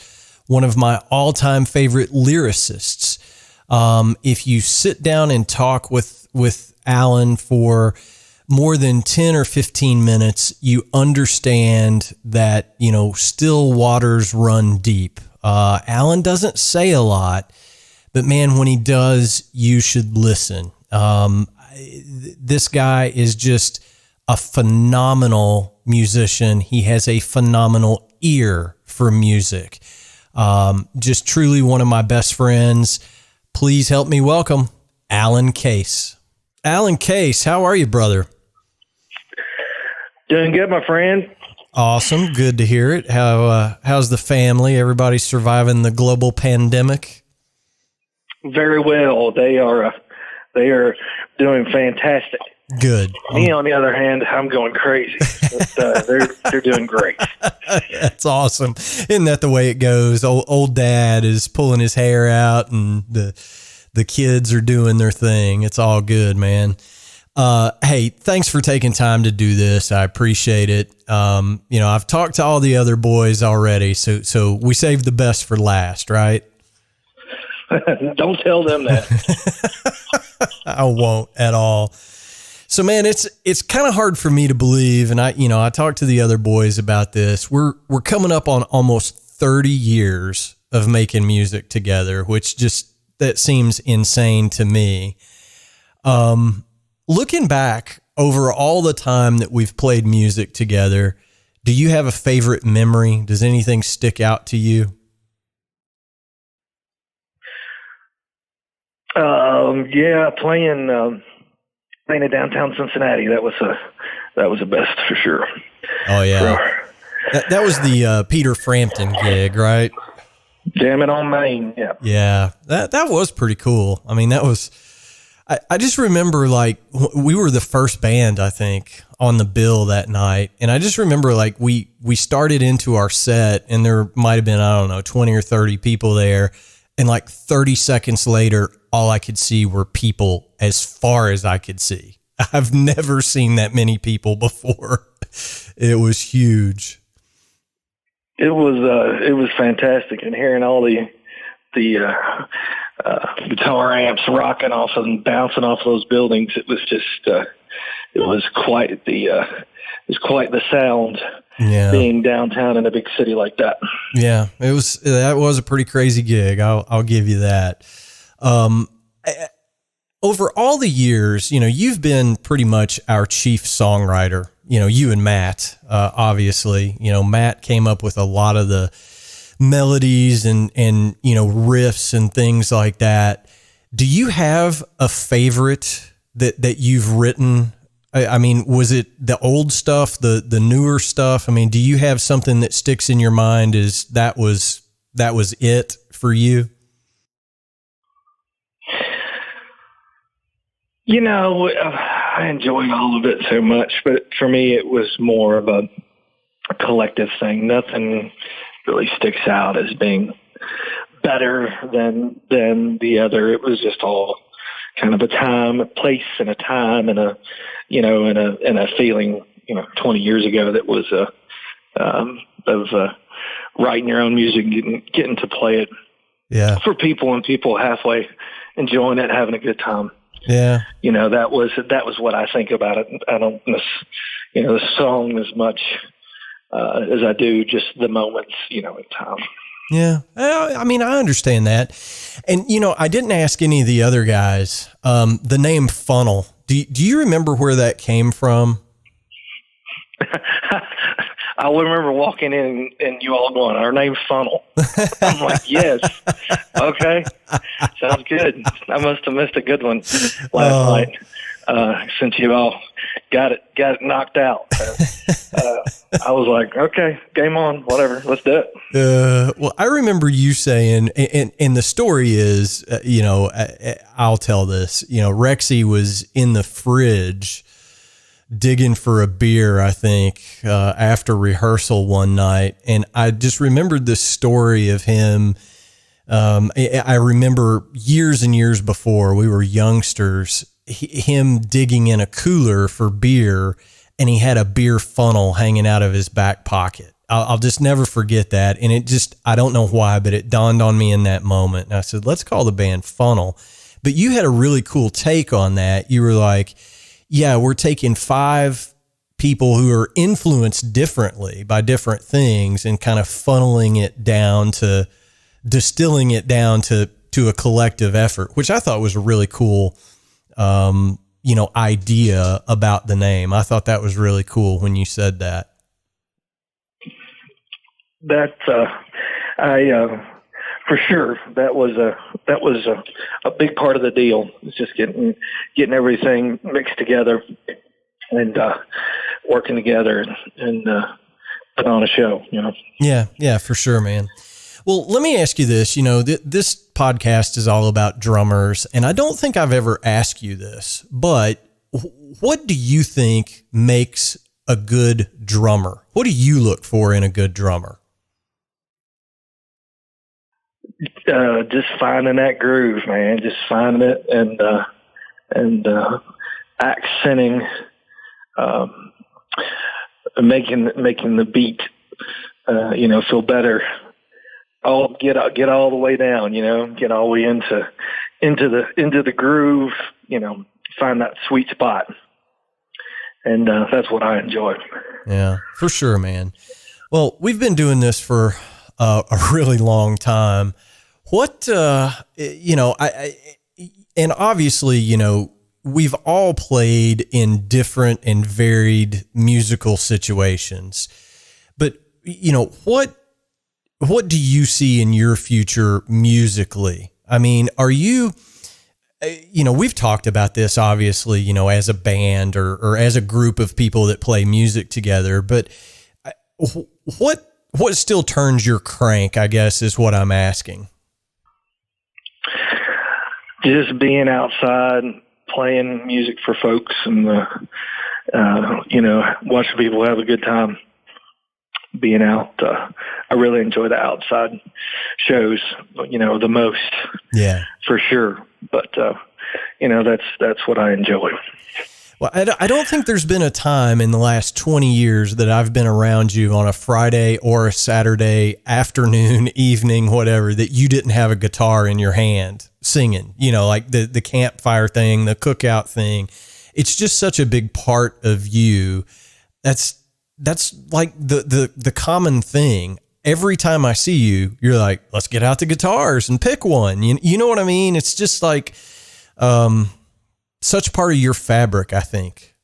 one of my all-time favorite lyricists. If you sit down and talk with Alan for more than 10 or 15 minutes, you understand that, still waters run deep. Alan doesn't say a lot, but man, when he does, you should listen. This guy is just a phenomenal musician. He has a phenomenal ear for music. Just truly one of my best friends. Please help me welcome Alan Case. Alan Case, how are you, brother? Doing good, my friend. Awesome. Good to hear it. How's the family? Everybody surviving the global pandemic? Very well. They are doing fantastic. Good. Me, on the other hand, I'm going crazy. But, they're doing great. That's awesome. Isn't that the way it goes? Old dad is pulling his hair out, and the kids are doing their thing. It's all good, man. Hey, thanks for taking time to do this. I appreciate it. I've talked to all the other boys already, so we saved the best for last, right? Don't tell them that. I won't at all. So, man, it's kind of hard for me to believe, and I talked to the other boys about this. We're coming up on almost 30 years of making music together, which that seems insane to me. Looking back over all the time that we've played music together, do you have a favorite memory? Does anything stick out to you? Playing in downtown Cincinnati. That was the best for sure. Oh yeah, that was the Peter Frampton gig, right? Jamming on Main. Yeah. Yeah, that was pretty cool. I mean, that was. I just remember we were the first band, I think, on the bill that night. And I just remember we started into our set and there might've been, I don't know, 20 or 30 people there. And 30 seconds later, all I could see were people as far as I could see. I've never seen that many people before. It was huge. It was fantastic. And hearing all the guitar amps rocking off and bouncing off those buildings, it was just it was quite the sound. Yeah. Being downtown in a big city like that. Yeah, that was a pretty crazy gig. I'll give you that. Over all the years, you've been pretty much our chief songwriter. You and Matt, obviously. Matt came up with a lot of the melodies and riffs and things like that. Do you have a favorite that you've written? I mean, was it the old stuff, the newer stuff? I mean, do you have something that sticks in your mind as that was it for you? I enjoyed all of it so much, but for me, it was more of a collective thing. Nothing really sticks out as being better than the other. It was just all kind of a place and a time and a feeling, 20 years ago that was of writing your own music and getting to play it for people and people halfway enjoying it, having a good time. Yeah. That was what I think about it. I don't miss, the song as much as I do just the moments, in time. Yeah. I mean, I understand that. And, I didn't ask any of the other guys. The name Funnel, Do you remember where that came from? I remember walking in and you all going, "Our name's Funnel." I'm like, "Yes, okay, sounds good." I must have missed a good one last night since you all got it knocked out. I was like, "Okay, game on, whatever, let's do it." Well, I remember you saying, and the story is, I'll tell this. Rexy was in the fridge digging for a beer, I think, after rehearsal one night. And I just remembered this story of him. I remember years and years before we were youngsters, him digging in a cooler for beer, and he had a beer funnel hanging out of his back pocket. I'll just never forget that. And I don't know why, but it dawned on me in that moment. And I said, let's call the band Funnel. But you had a really cool take on that. You were like, yeah, we're taking 5 people who are influenced differently by different things and kind of distilling it down to a collective effort, which I thought was a really cool, idea about the name. I thought that was really cool when you said that. For sure, that was a big part of the deal. It's just getting everything mixed together and working together and putting on a show. Yeah, for sure, man. Well, let me ask you this. This podcast is all about drummers, and I don't think I've ever asked you this, but what do you think makes a good drummer? What do you look for in a good drummer? Just finding that groove, man. Just finding it and accenting, making the beat, feel better. Get all the way down, get all the way into the groove, find that sweet spot. And that's what I enjoy. Yeah, for sure, man. Well, we've been doing this for a really long time. What, and obviously, we've all played in different and varied musical situations, but, what do you see in your future musically? I mean, are you, we've talked about this obviously, as a band or as a group of people that play music together, but what still turns your crank, I guess, is what I'm asking. Just being outside, playing music for folks and, watching people have a good time. Being out, I really enjoy the outside shows, the most. Yeah, for sure. But, that's what I enjoy. Well, I don't think there's been a time in the last 20 years that I've been around you on a Friday or a Saturday afternoon, evening, whatever, that you didn't have a guitar in your hand singing, like the campfire thing, the cookout thing. It's just such a big part of you. That's like the common thing. Every time I see you, you're like, let's get out the guitars and pick one. You know what I mean? It's just like, such part of your fabric, I think.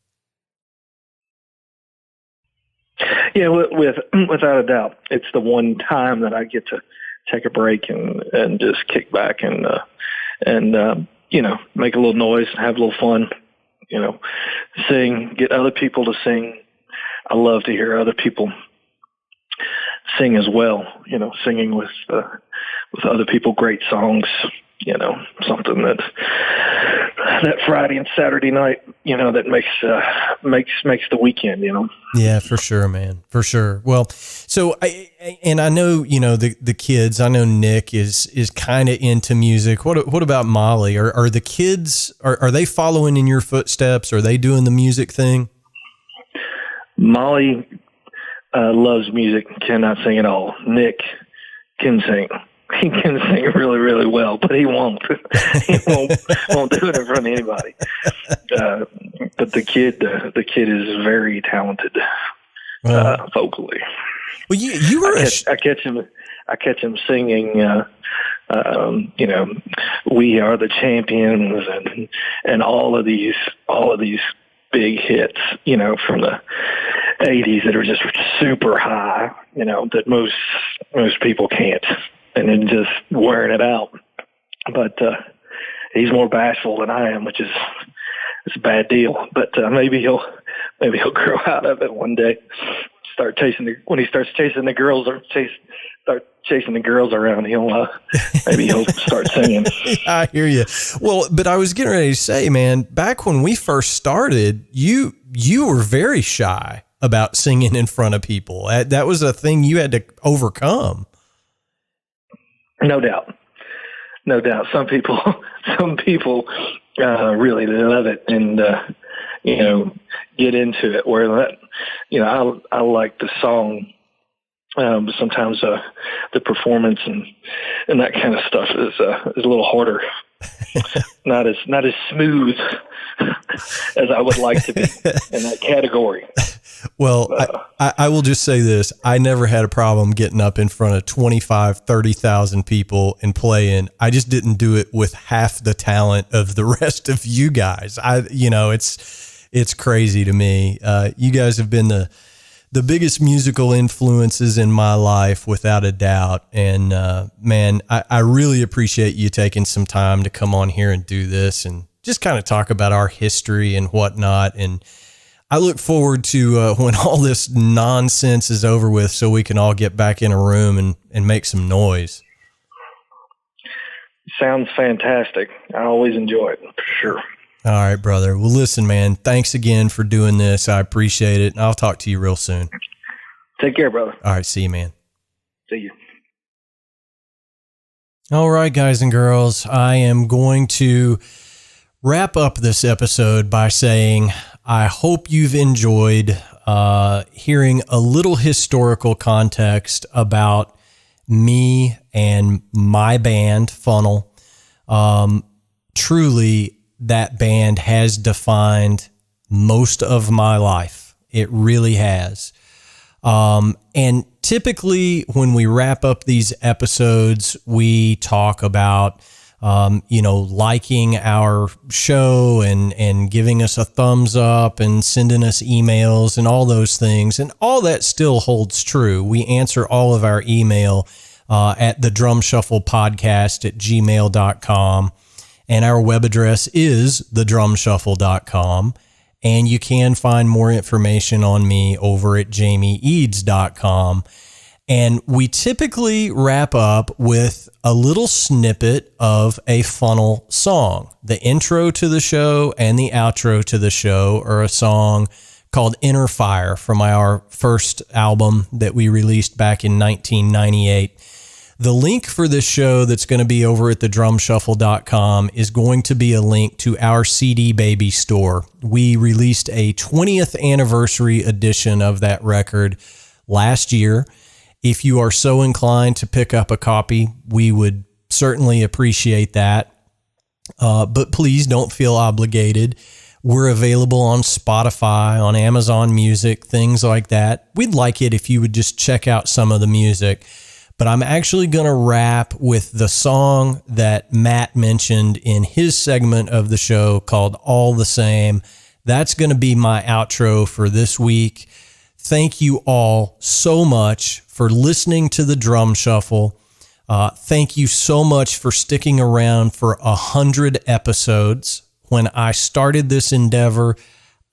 Yeah, without a doubt, it's the one time that I get to take a break and just kick back and make a little noise, have a little fun, sing, get other people to sing. I love to hear other people sing as well. Singing with other people, great songs. Something that Friday and Saturday night, that makes the weekend, Yeah, for sure, man. For sure. Well, so I know, the kids, I know Nick is kind of into music. What about Molly? Are the kids, are they following in your footsteps? Are they doing the music thing? Molly loves music, cannot sing at all. Nick can sing. He can sing really, really well, but he won't. He won't do it in front of anybody. But the kid is very talented vocally. Well, you were. I catch him singing We Are the Champions and all of these big hits, from the 80s that are just super high, that most people can't, and then just wearing it out. But he's more bashful than I am, which is it's a bad deal. But maybe he'll grow out of it one day. When he starts chasing the girls around, he'll start singing. I hear you. Well, but I was getting ready to say, man, back when we first started, you were very shy about singing in front of people. That was a thing you had to overcome. No doubt. Some people really love it and get into it. Where that, I like the song. But sometimes the performance and that kind of stuff is a little harder, not as smooth as I would like to be in that category. Well, I will just say this. I never had a problem getting up in front of 25, 30,000 people and playing. I just didn't do it with half the talent of the rest of you guys. It's crazy to me. You guys have been the biggest musical influences in my life, without a doubt. And, man, I really appreciate you taking some time to come on here and do this and just kind of talk about our history and whatnot. And I look forward to when all this nonsense is over with so we can all get back in a room and make some noise. Sounds fantastic. I always enjoy it, for sure. All right, brother. Well, listen, man, thanks again for doing this. I appreciate it. And I'll talk to you real soon. Take care, brother. All right. See you, man. See you. All right, guys and girls, I am going to wrap up this episode by saying I hope you've enjoyed hearing a little historical context about me and my band, Funnel. Truly, that band has defined most of my life. It really has. And typically when we wrap up these episodes, we talk about, liking our show and giving us a thumbs up and sending us emails and all those things. And all that still holds true. We answer all of our email at thedrumshufflepodcast@gmail.com. And our web address is thedrumshuffle.com. And you can find more information on me over at jamieeads.com. And we typically wrap up with a little snippet of a Funnel song. The intro to the show and the outro to the show are a song called Inner Fire from our first album that we released back in 1998. The link for this show that's going to be over at thedrumshuffle.com is going to be a link to our CD Baby store. We released a 20th anniversary edition of that record last year. If you are so inclined to pick up a copy, we would certainly appreciate that. But please don't feel obligated. We're available on Spotify, on Amazon Music, things like that. We'd like it if you would just check out some of the music. But I'm actually going to wrap with the song that Matt mentioned in his segment of the show called All the Same. That's going to be my outro for this week. Thank you all so much for listening to the Drum Shuffle. Thank you so much for sticking around for 100 episodes. When I started this endeavor,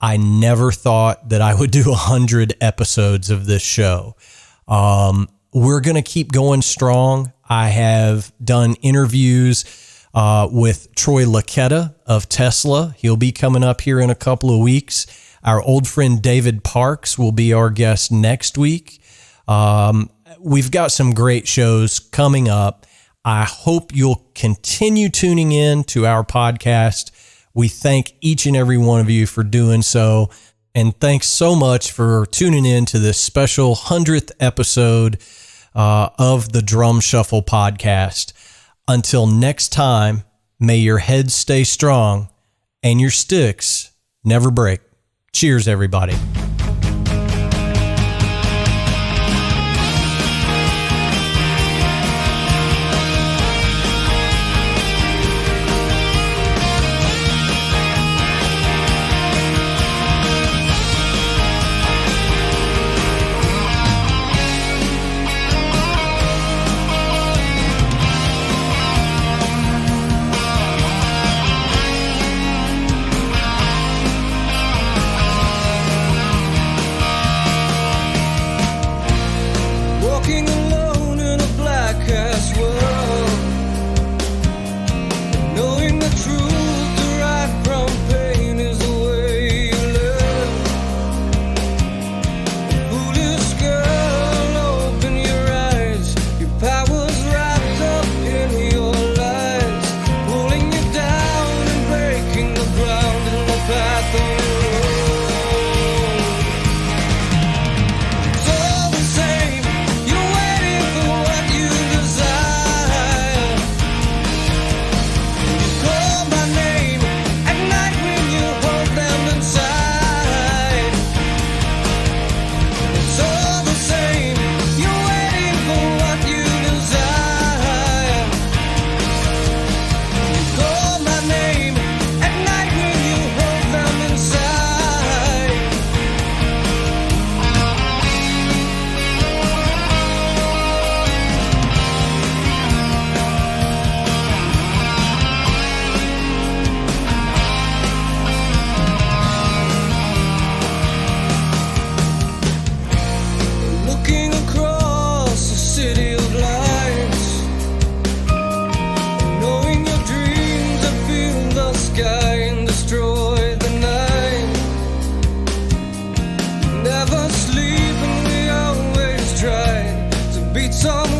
I never thought that I would do 100 episodes of this show. We're going to keep going strong. I have done interviews with Troy Laketta of Tesla. He'll be coming up here in a couple of weeks. Our old friend David Parks will be our guest next week. We've got some great shows coming up. I hope you'll continue tuning in to our podcast. We thank each and every one of you for doing so. And thanks so much for tuning in to this special 100th episode of the Drum Shuffle podcast. Until next time, may your heads stay strong and your sticks never break. Cheers, everybody. Some